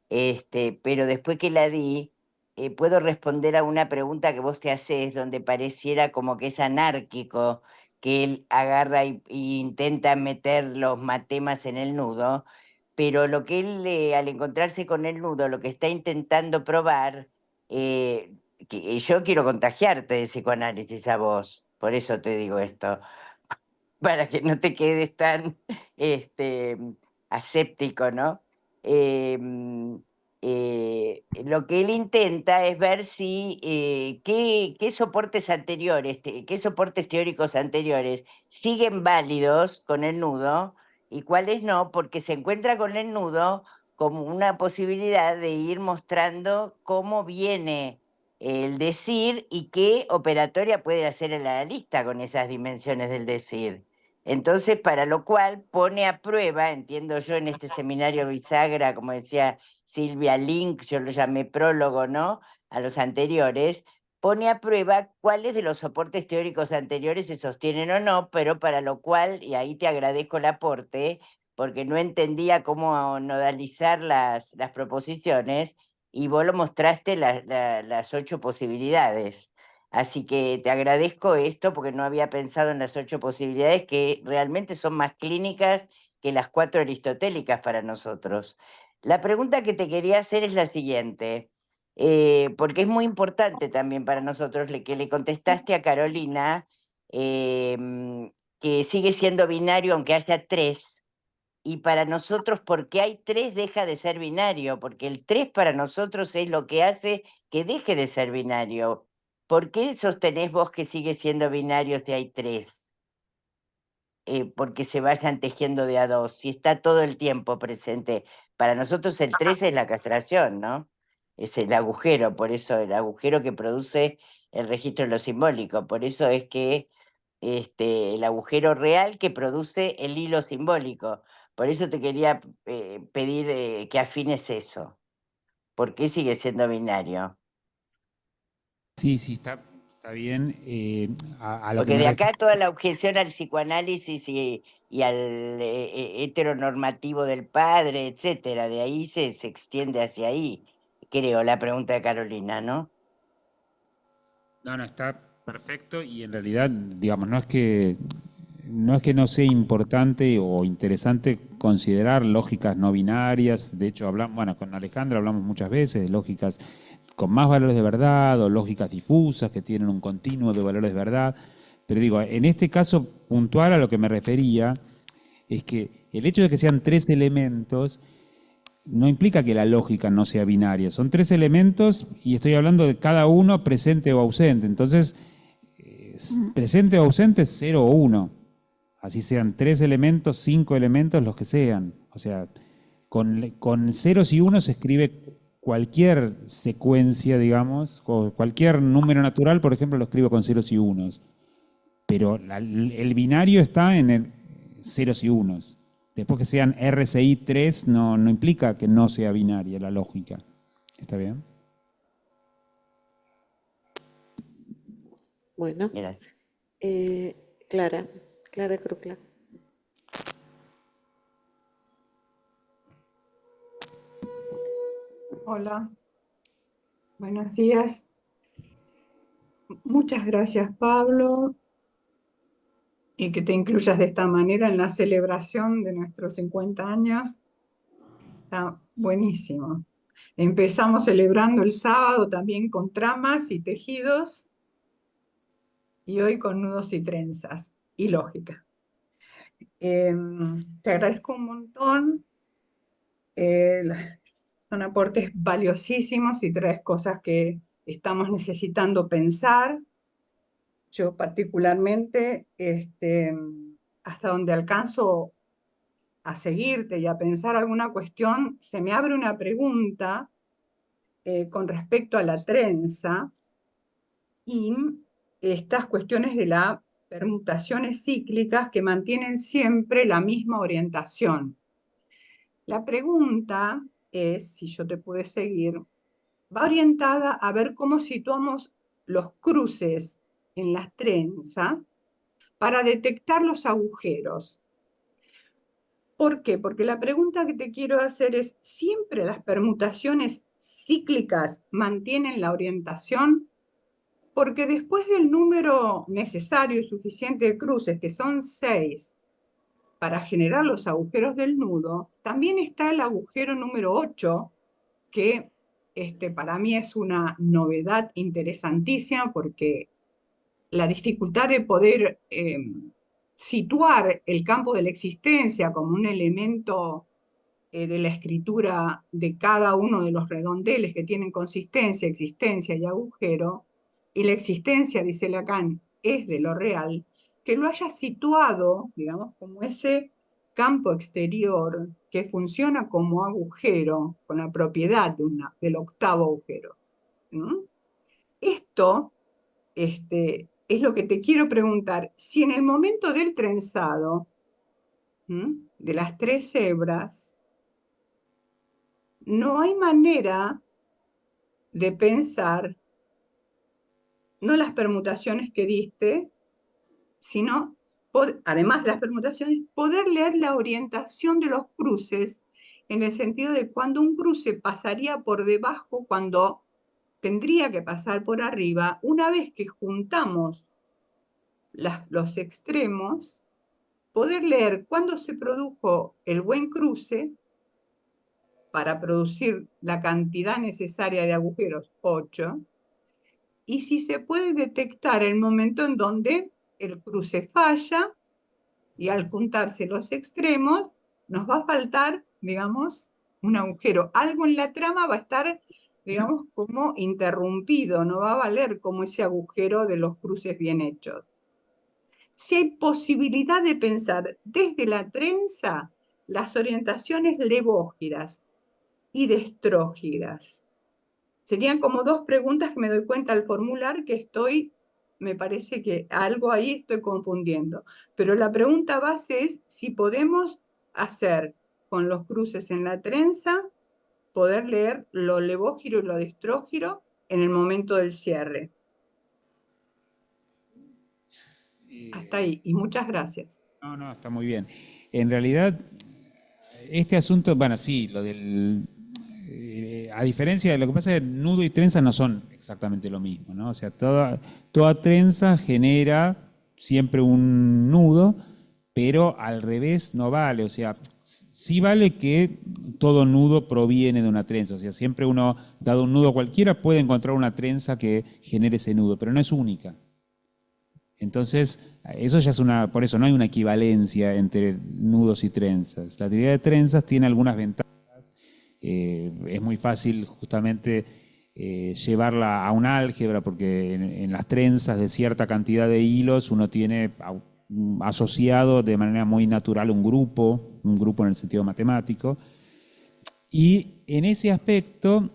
pero después que la di, puedo responder a una pregunta que vos te haces, donde pareciera como que es anárquico, que él agarra y intenta meter los matemas en el nudo, pero lo que él, al encontrarse con el nudo, lo que está intentando probar, que yo quiero contagiarte de psicoanálisis a vos, por eso te digo esto, para que no te quedes tan aséptico, ¿no? Lo que él intenta es ver si qué soportes anteriores, qué soportes teóricos anteriores siguen válidos con el nudo y cuáles no, porque se encuentra con el nudo como una posibilidad de ir mostrando cómo viene el decir y qué operatoria puede hacer el analista con esas dimensiones del decir. Entonces, para lo cual pone a prueba, entiendo yo en este seminario bisagra, como decía Silvia Link, yo lo llamé prólogo, ¿no? A los anteriores, pone a prueba cuáles de los soportes teóricos anteriores se sostienen o no, pero para lo cual, y ahí te agradezco el aporte, porque no entendía cómo nodalizar las proposiciones, y vos lo mostraste las 8 posibilidades. Así que te agradezco esto porque no había pensado en las 8 posibilidades que realmente son más clínicas que las 4 aristotélicas para nosotros. La pregunta que te quería hacer es la siguiente, porque es muy importante también para nosotros que le contestaste a Carolina que sigue siendo binario aunque haya 3. Y para nosotros, porque hay 3 deja de ser binario, porque el 3 para nosotros es lo que hace que deje de ser binario. ¿Por qué sostenés vos que sigue siendo binario si hay 3? Porque se vayan tejiendo de a 2, si está todo el tiempo presente. Para nosotros el 3 es la castración, ¿no? Es el agujero, por eso el agujero que produce el registro de lo simbólico. Por eso es que el agujero real que produce el hilo simbólico. Por eso te quería pedir que afines eso. ¿Por qué sigue siendo binario? Sí, Está bien. A lo que Porque me de acá toda la objeción al psicoanálisis y al heteronormativo del padre, etcétera, de ahí se extiende hacia ahí, creo, la pregunta de Carolina, ¿no? No, está perfecto y en realidad, digamos, no es que no sea importante o interesante considerar lógicas no binarias. De hecho, bueno, con Alejandra hablamos muchas veces de lógicas con más valores de verdad o lógicas difusas que tienen un continuo de valores de verdad. Pero digo, en este caso puntual a lo que me refería es que el hecho de que sean 3 elementos no implica que la lógica no sea binaria. Son 3 elementos y estoy hablando de cada uno presente o ausente. Entonces, presente o ausente es 0 o 1. Así sean 3 elementos, 5 elementos, los que sean. O sea, con ceros y unos se escribe cualquier secuencia, digamos, o cualquier número natural, por ejemplo, lo escribo con ceros y unos. Pero el binario está en el ceros y unos. Después que sean RCI 3 no implica que no sea binaria la lógica. ¿Está bien? Bueno, Gracias. Clara Crucla. Hola, buenos días. Muchas gracias, Pablo, y que te incluyas de esta manera en la celebración de nuestros 50 años. Está buenísimo. Empezamos celebrando el sábado también con tramas y tejidos, y hoy con nudos y trenzas, y lógica. Te agradezco un montón. Son aportes valiosísimos y traes cosas que estamos necesitando pensar. Yo particularmente, hasta donde alcanzo a seguirte y a pensar alguna cuestión, se me abre una pregunta con respecto a la trenza y estas cuestiones de las permutaciones cíclicas que mantienen siempre la misma orientación. La pregunta es, si yo te puedo seguir, va orientada a ver cómo situamos los cruces en las trenzas para detectar los agujeros. ¿Por qué? Porque la pregunta que te quiero hacer es, ¿siempre las permutaciones cíclicas mantienen la orientación? Porque después del número necesario y suficiente de cruces, que son 6, para generar los agujeros del nudo, también está el agujero número 8, que para mí es una novedad interesantísima porque la dificultad de poder situar el campo de la existencia como un elemento de la escritura de cada uno de los redondeles que tienen consistencia, existencia y agujero, y la existencia, dice Lacan, es de lo real, que lo haya situado, digamos, como ese campo exterior que funciona como agujero, con la propiedad del octavo agujero. ¿No? Esto es lo que te quiero preguntar. Si en el momento del trenzado, de las 3 hebras, no hay manera de pensar, no las permutaciones que diste, sino, además de las permutaciones, poder leer la orientación de los cruces, en el sentido de cuando un cruce pasaría por debajo, cuando tendría que pasar por arriba, una vez que juntamos los extremos, poder leer cuándo se produjo el buen cruce para producir la cantidad necesaria de agujeros, 8, y si se puede detectar el momento en donde el cruce falla y al juntarse los extremos nos va a faltar, digamos, un agujero. Algo en la trama va a estar, digamos, como interrumpido, no va a valer como ese agujero de los cruces bien hechos. Si hay posibilidad de pensar desde la trenza las orientaciones levógiras y destrógiras. Serían como 2 preguntas que me doy cuenta al formular que me parece que algo ahí estoy confundiendo. Pero la pregunta base es si podemos hacer con los cruces en la trenza, poder leer lo levógiro y lo destrógiro en el momento del cierre. Hasta ahí, y muchas gracias. No, está muy bien. En realidad, este asunto, bueno, sí, lo del... a diferencia de lo que pasa es que nudo y trenza no son exactamente lo mismo, ¿no? O sea, toda trenza genera siempre un nudo, pero al revés no vale. O sea, sí vale que todo nudo proviene de una trenza. O sea, siempre uno, dado un nudo cualquiera, puede encontrar una trenza que genere ese nudo, pero no es única. Entonces, eso ya es por eso no hay una equivalencia entre nudos y trenzas. La teoría de trenzas tiene algunas ventajas. Es muy fácil justamente llevarla a un álgebra, porque en las trenzas de cierta cantidad de hilos uno tiene asociado de manera muy natural un grupo en el sentido matemático. Y en ese aspecto,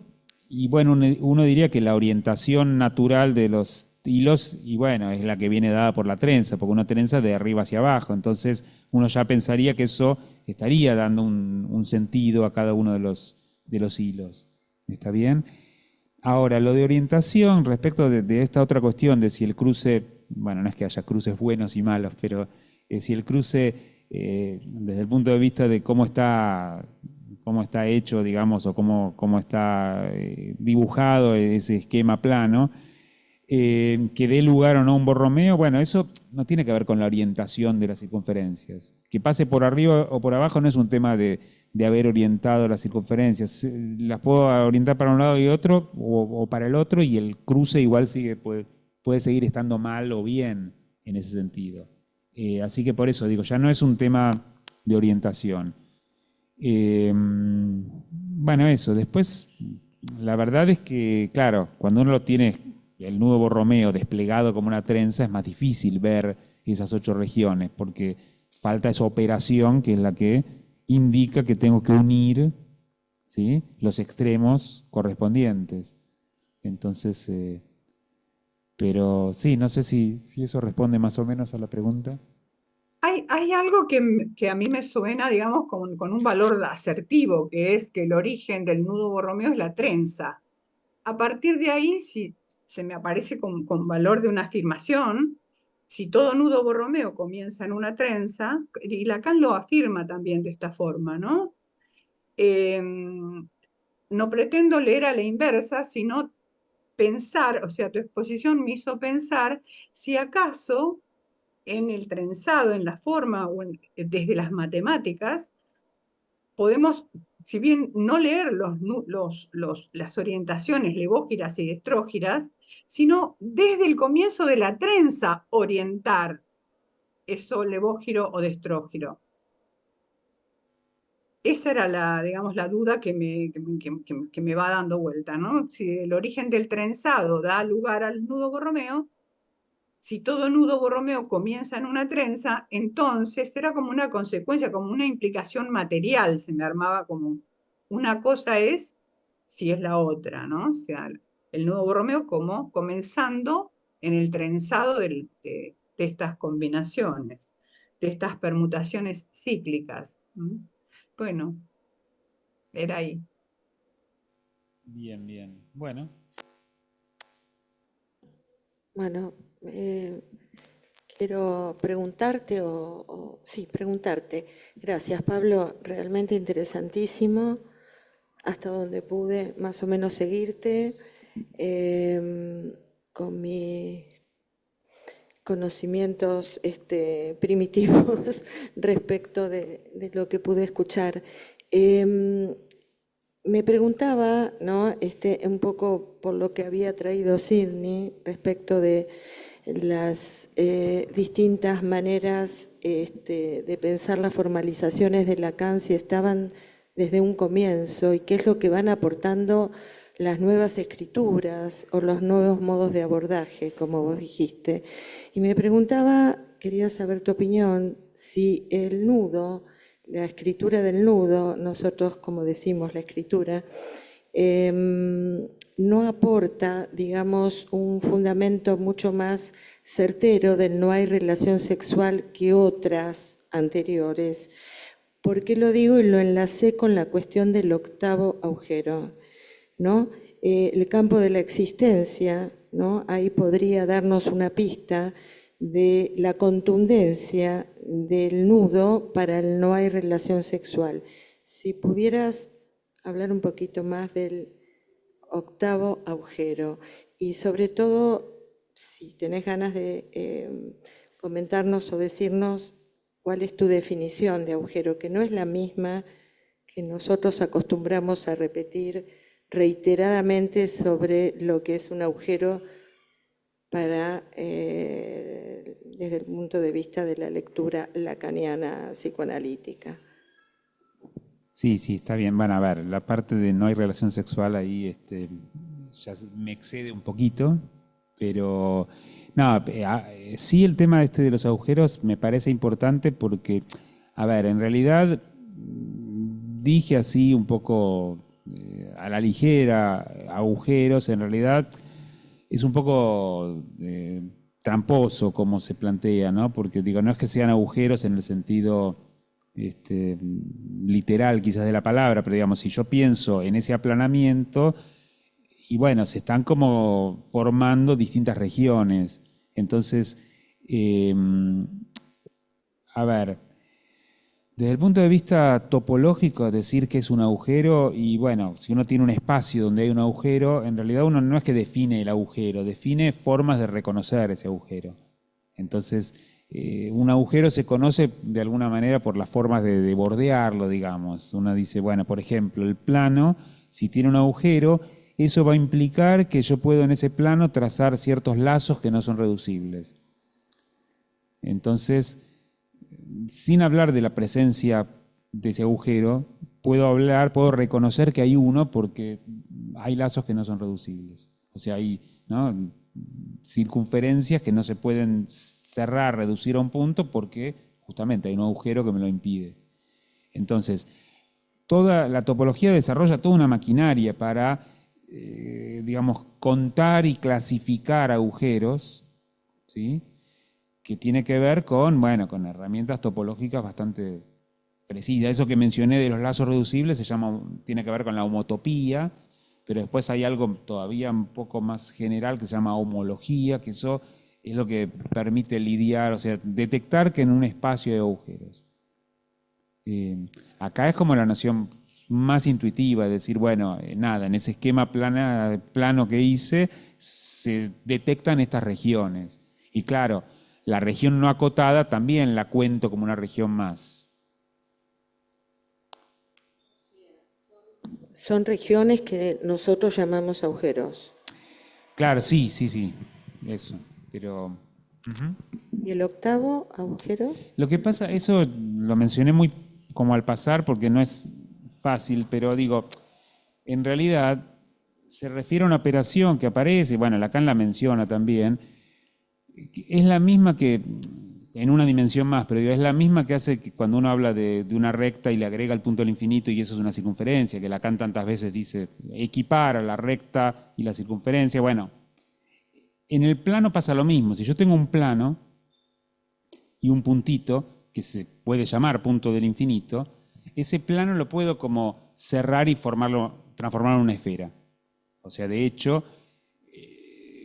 y bueno, uno diría que la orientación natural de los hilos, y bueno, es la que viene dada por la trenza, porque una trenza de arriba hacia abajo, entonces uno ya pensaría que eso estaría dando un sentido a cada uno de los hilos. ¿Está bien? Ahora, lo de orientación, respecto de esta otra cuestión de si el cruce, bueno, no es que haya cruces buenos y malos, pero si el cruce, desde el punto de vista de cómo está hecho, digamos, o cómo está dibujado ese esquema plano, que dé lugar o no a un borromeo, bueno, eso no tiene que ver con la orientación de las circunferencias. Que pase por arriba o por abajo no es un tema de haber orientado las circunferencias. Las puedo orientar para un lado y otro, o para el otro, y el cruce igual puede seguir estando mal o bien en ese sentido. Así que por eso digo, ya no es un tema de orientación. Bueno, eso. Después, la verdad es que, claro, cuando uno lo tiene el nudo borromeo desplegado como una trenza, es más difícil ver esas 8 regiones, porque falta esa operación que es la que indica que tengo que unir, ¿sí?, los extremos correspondientes. Entonces, pero sí, no sé si eso responde más o menos a la pregunta. Hay algo que a mí me suena, digamos, con un valor asertivo, que es que el origen del nudo borromeo es la trenza. A partir de ahí, si se me aparece con valor de una afirmación, si todo nudo borromeo comienza en una trenza, y Lacan lo afirma también de esta forma, ¿no? No pretendo leer a la inversa, sino pensar, o sea, tu exposición me hizo pensar si acaso en el trenzado, en la forma o desde las matemáticas, podemos, si bien no leer las orientaciones levógiras y destrógiras, sino desde el comienzo de la trenza orientar eso levógiro o destrógiro. Esa era digamos, la duda que me va dando vuelta, ¿no? Si el origen del trenzado da lugar al nudo borromeo, si todo nudo borromeo comienza en una trenza, entonces era como una consecuencia, como una implicación material, se me armaba como una cosa es si es la otra, ¿no? O sea, el nudo borromeo como comenzando en el trenzado de estas combinaciones, de estas permutaciones cíclicas. Bueno, era ahí. Bien. Bueno. Bueno, quiero preguntarte, preguntarte. Gracias, Pablo, realmente interesantísimo. Hasta donde pude más o menos seguirte, con mis conocimientos primitivos respecto de lo que pude escuchar. Me preguntaba, ¿no?, un poco por lo que había traído Sidney respecto de las distintas maneras de pensar las formalizaciones de Lacan, si estaban desde un comienzo y qué es lo que van aportando las nuevas escrituras o los nuevos modos de abordaje, como vos dijiste. Y me preguntaba, quería saber tu opinión, si el nudo, la escritura del nudo, nosotros como decimos la escritura, no aporta, digamos, un fundamento mucho más certero del no hay relación sexual que otras anteriores. ¿Por qué lo digo? Y lo enlacé con la cuestión del octavo agujero, ¿no? El campo de la existencia, ¿no? Ahí podría darnos una pista de la contundencia del nudo para el no hay relación sexual. Si pudieras hablar un poquito más del octavo agujero y sobre todo, si tenés ganas de comentarnos o decirnos cuál es tu definición de agujero, que no es la misma que nosotros acostumbramos a repetir reiteradamente sobre lo que es un agujero para, desde el punto de vista de la lectura lacaniana psicoanalítica. Sí, sí, está bien. Bueno, a ver, la parte de no hay relación sexual ahí ya me excede un poquito, pero no, sí el tema de los agujeros me parece importante porque, a ver, en realidad dije así un poco a la ligera, agujeros, en realidad es un poco tramposo como se plantea, ¿no? Porque digo, no es que sean agujeros en el sentido literal quizás de la palabra, pero digamos, si yo pienso en ese aplanamiento, y bueno, se están como formando distintas regiones. Entonces, a ver, desde el punto de vista topológico, decir que es un agujero, y bueno, si uno tiene un espacio donde hay un agujero, en realidad uno no es que define el agujero, define formas de reconocer ese agujero. Entonces, un agujero se conoce de alguna manera por las formas de bordearlo, digamos. Uno dice, bueno, por ejemplo, el plano, si tiene un agujero, eso va a implicar que yo puedo en ese plano trazar ciertos lazos que no son reducibles. Entonces, sin hablar de la presencia de ese agujero, puedo reconocer que hay uno porque hay lazos que no son reducibles. O sea, hay, ¿no?, circunferencias que no se pueden cerrar, reducir a un punto porque justamente hay un agujero que me lo impide. Entonces, toda la topología desarrolla toda una maquinaria para, digamos, contar y clasificar agujeros, ¿sí?, que tiene que ver con, bueno, con herramientas topológicas bastante precisas. Eso que mencioné de los lazos reducibles tiene que ver con la homotopía, pero después hay algo todavía un poco más general que se llama homología, que eso es lo que permite lidiar, o sea, detectar que en un espacio hay agujeros. Acá es como la noción más intuitiva, de decir, bueno, nada, en ese esquema plano que hice se detectan estas regiones. Y claro, la región no acotada también la cuento como una región más. Son regiones que nosotros llamamos agujeros. Claro, sí, eso. Pero ¿Y el octavo agujero? lo que pasa, eso lo mencioné muy como al pasar porque no es fácil, pero digo, en realidad se refiere a una operación que aparece, bueno, Lacan la menciona también, es la misma que, en una dimensión más, pero digo, es la misma que hace que cuando uno habla de una recta y le agrega el punto del infinito y eso es una circunferencia, que Lacan tantas veces dice, equipara la recta y la circunferencia. Bueno, en el plano pasa lo mismo. Si yo tengo un plano y un puntito, que se puede llamar punto del infinito, ese plano lo puedo como cerrar y transformarlo en una esfera. O sea, de hecho,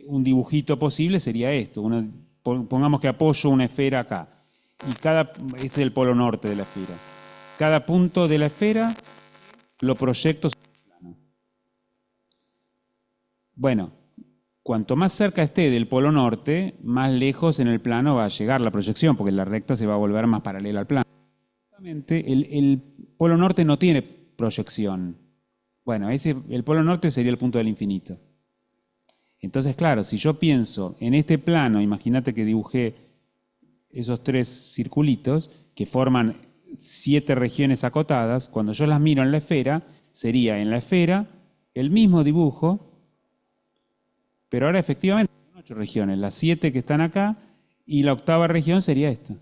un dibujito posible sería esto. Pongamos que apoyo una esfera acá. Y este es el polo norte de la esfera. Cada punto de la esfera lo proyecto sobre el plano. Bueno, cuanto más cerca esté del polo norte, más lejos en el plano va a llegar la proyección, porque la recta se va a volver más paralela al plano. Justamente el polo norte no tiene proyección. Bueno, el polo norte sería el punto del infinito. Entonces, claro, si yo pienso en este plano, imagínate que dibujé esos 3 circulitos que forman 7 regiones acotadas, cuando yo las miro en la esfera, sería en la esfera el mismo dibujo, pero ahora efectivamente son 8 regiones, las 7 que están acá, y la octava región sería esta.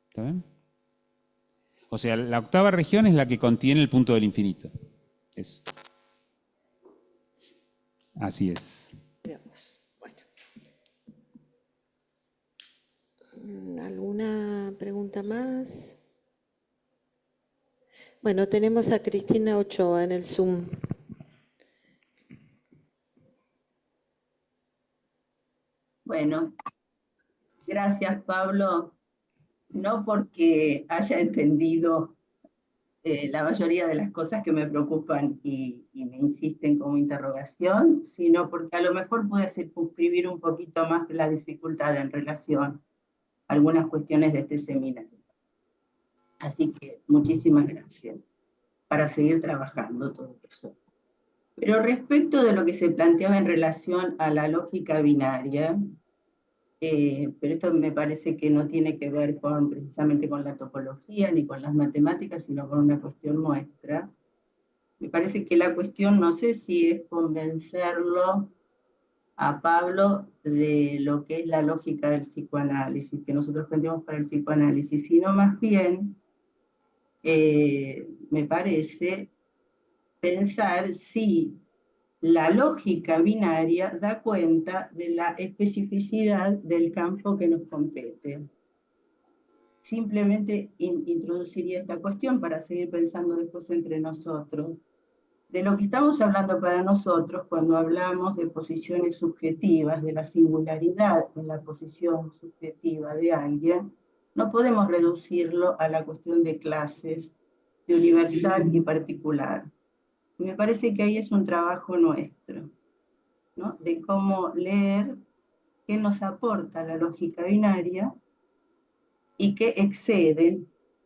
¿Está bien? O sea, la octava región es la que contiene el punto del infinito. Eso. Así es. Bueno. ¿Alguna pregunta más? Bueno, tenemos a Cristina Ochoa en el Zoom. Bueno, Gracias, Pablo. No porque haya entendido la mayoría de las cosas que me preocupan y me insisten como interrogación, sino porque a lo mejor pude circunscribir un poquito más la dificultad en relación a algunas cuestiones de este seminario. Así que muchísimas gracias para seguir trabajando todo eso. Pero respecto de lo que se planteaba en relación a la lógica binaria, pero esto me parece que no tiene que ver precisamente con la topología ni con las matemáticas, sino con una cuestión nuestra. Me parece que la cuestión, no sé si es convencerlo a Pablo de lo que es la lógica del psicoanálisis, que nosotros planteamos para el psicoanálisis, sino más bien, me parece, pensar si la lógica binaria da cuenta de la especificidad del campo que nos compete. Simplemente introduciría esta cuestión para seguir pensando después entre nosotros. De lo que estamos hablando para nosotros cuando hablamos de posiciones subjetivas, de la singularidad en la posición subjetiva de alguien, no podemos reducirlo a la cuestión de clases, de universal y particular. Me parece que ahí es un trabajo nuestro, ¿no? De cómo leer qué nos aporta la lógica binaria y qué excede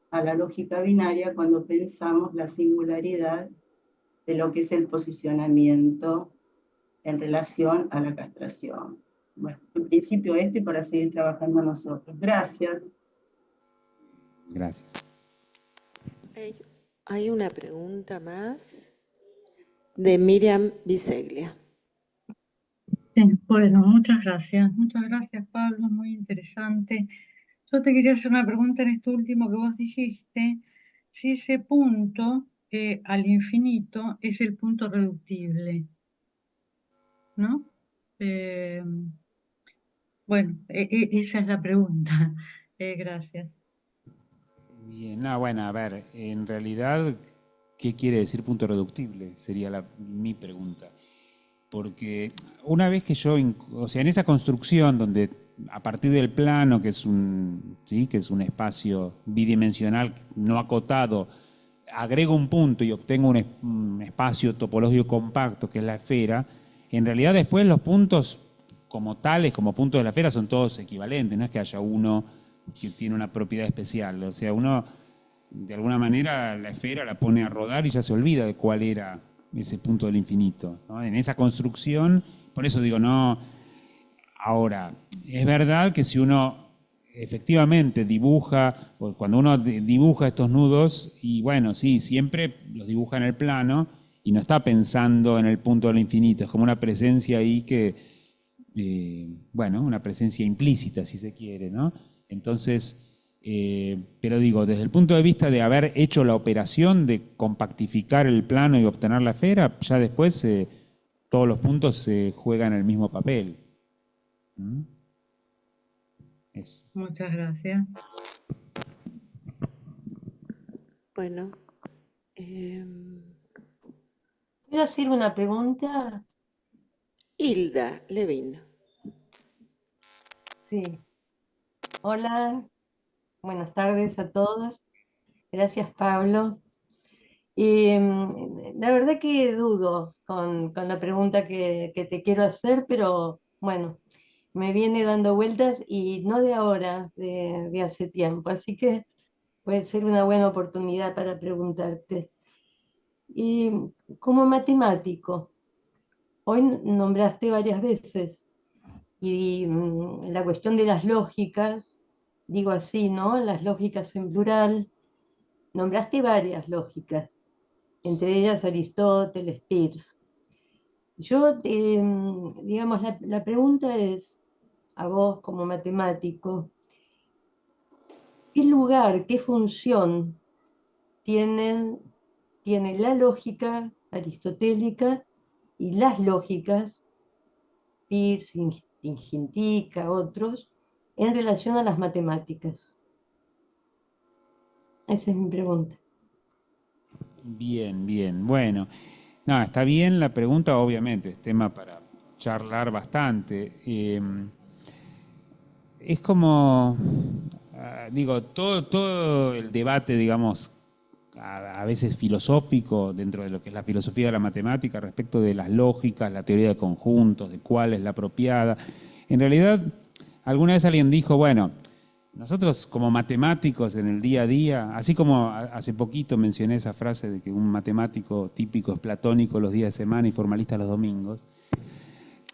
a la lógica binaria cuando pensamos la singularidad de lo que es el posicionamiento en relación a la castración. Bueno, en principio esto y para seguir trabajando nosotros. Gracias. Gracias. Hay una pregunta más de Miriam Biseglia. Sí, bueno, muchas gracias. Muchas gracias, Pablo, muy interesante. Yo te quería hacer una pregunta en esto último que vos dijiste, si ese punto al infinito es el punto reductible, ¿no? Bueno, esa es la pregunta. Gracias. Bien, no, bueno, a ver, en realidad, ¿qué quiere decir punto reductible? Sería mi pregunta. Porque una vez que yo, o sea, en esa construcción donde a partir del plano, que es que es un espacio bidimensional no acotado, agrego un punto y obtengo un espacio topológico compacto, que es la esfera, en realidad después los puntos como tales, como puntos de la esfera, son todos equivalentes, no es que haya uno que tiene una propiedad especial, o sea, uno de alguna manera la esfera la pone a rodar y ya se olvida de cuál era ese punto del infinito, ¿no? En esa construcción, por eso digo, no. Ahora, es verdad que si uno efectivamente dibuja, o cuando uno dibuja estos nudos, y bueno, sí, siempre los dibuja en el plano y no está pensando en el punto del infinito, es como una presencia ahí que, bueno, una presencia implícita, si se quiere, ¿no? Entonces, pero digo, desde el punto de vista de haber hecho la operación de compactificar el plano y obtener la esfera, ya después todos los puntos se juegan el mismo papel. Eso. Muchas gracias. Bueno. ¿Puedo hacer una pregunta? Hilda Levin. Sí. Hola, buenas tardes a todos. Gracias, Pablo. La verdad que dudo con la pregunta que te quiero hacer, pero bueno, me viene dando vueltas y no de ahora, de hace tiempo, así que puede ser una buena oportunidad para preguntarte. Y como matemático, hoy nombraste varias veces y la cuestión de las lógicas, digo así, ¿no? Las lógicas en plural, nombraste varias lógicas, entre ellas Aristóteles, Peirce. Yo, digamos, la pregunta es a vos como matemático, ¿qué lugar, qué función tiene la lógica aristotélica y las lógicas, Peirce, Ingentica, otros, en relación a las matemáticas? Esa es mi pregunta. Bien, bien. Bueno, no, está bien la pregunta, obviamente, es tema para charlar bastante. es como, digo, todo el debate, digamos, a veces filosófico, dentro de lo que es la filosofía de la matemática, respecto de las lógicas, la teoría de conjuntos, de cuál es la apropiada. En realidad, alguna vez alguien dijo, bueno, nosotros como matemáticos en el día a día, así como hace poquito mencioné esa frase de que un matemático típico es platónico los días de semana y formalista los domingos,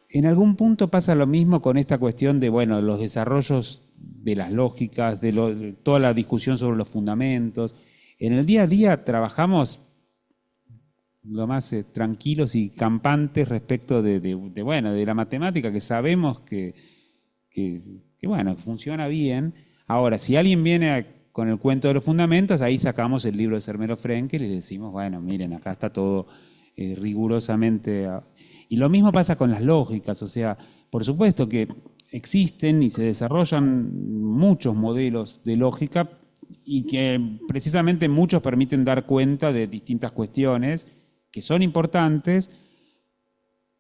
en algún punto pasa lo mismo con esta cuestión de, bueno, los desarrollos de las lógicas, de toda la discusión sobre los fundamentos. En el día a día trabajamos lo más tranquilos y campantes respecto bueno, de la matemática, que sabemos que bueno, funciona bien. Ahora, si alguien viene con el cuento de los fundamentos, ahí sacamos el libro de Zermelo Frenkel y le decimos, bueno, miren, acá está todo rigurosamente... Y lo mismo pasa con las lógicas, o sea, por supuesto que existen y se desarrollan muchos modelos de lógica y que precisamente muchos permiten dar cuenta de distintas cuestiones que son importantes,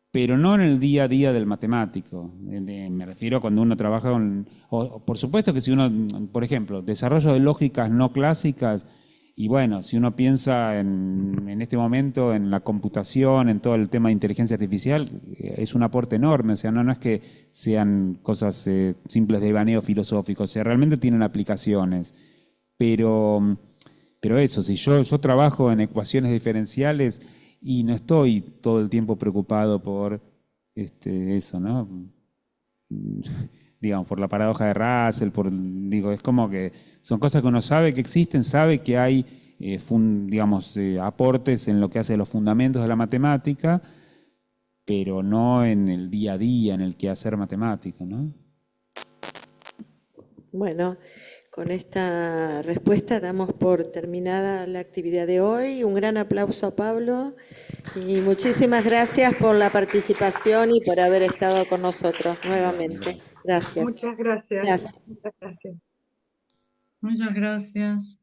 pero no en el día a día del matemático. Me refiero a cuando uno trabaja con... por supuesto que si uno, por ejemplo, desarrollo de lógicas no clásicas, y bueno, si uno piensa en este momento en la computación, en todo el tema de inteligencia artificial, es un aporte enorme. O sea, no es que sean cosas simples de devaneo filosófico, o sea, realmente tienen aplicaciones. Pero eso, si yo trabajo en ecuaciones diferenciales y no estoy todo el tiempo preocupado por eso, ¿no? Digamos, por la paradoja de Russell, digo, es como que son cosas que uno sabe que existen, sabe que hay, digamos, aportes en lo que hace los fundamentos de la matemática, pero no en el día a día, en el quehacer matemático, ¿no? Bueno, con esta respuesta damos por terminada la actividad de hoy. Un gran aplauso a Pablo y muchísimas gracias por la participación y por haber estado con nosotros nuevamente. Gracias. Muchas gracias. Gracias. Muchas gracias. Muchas gracias.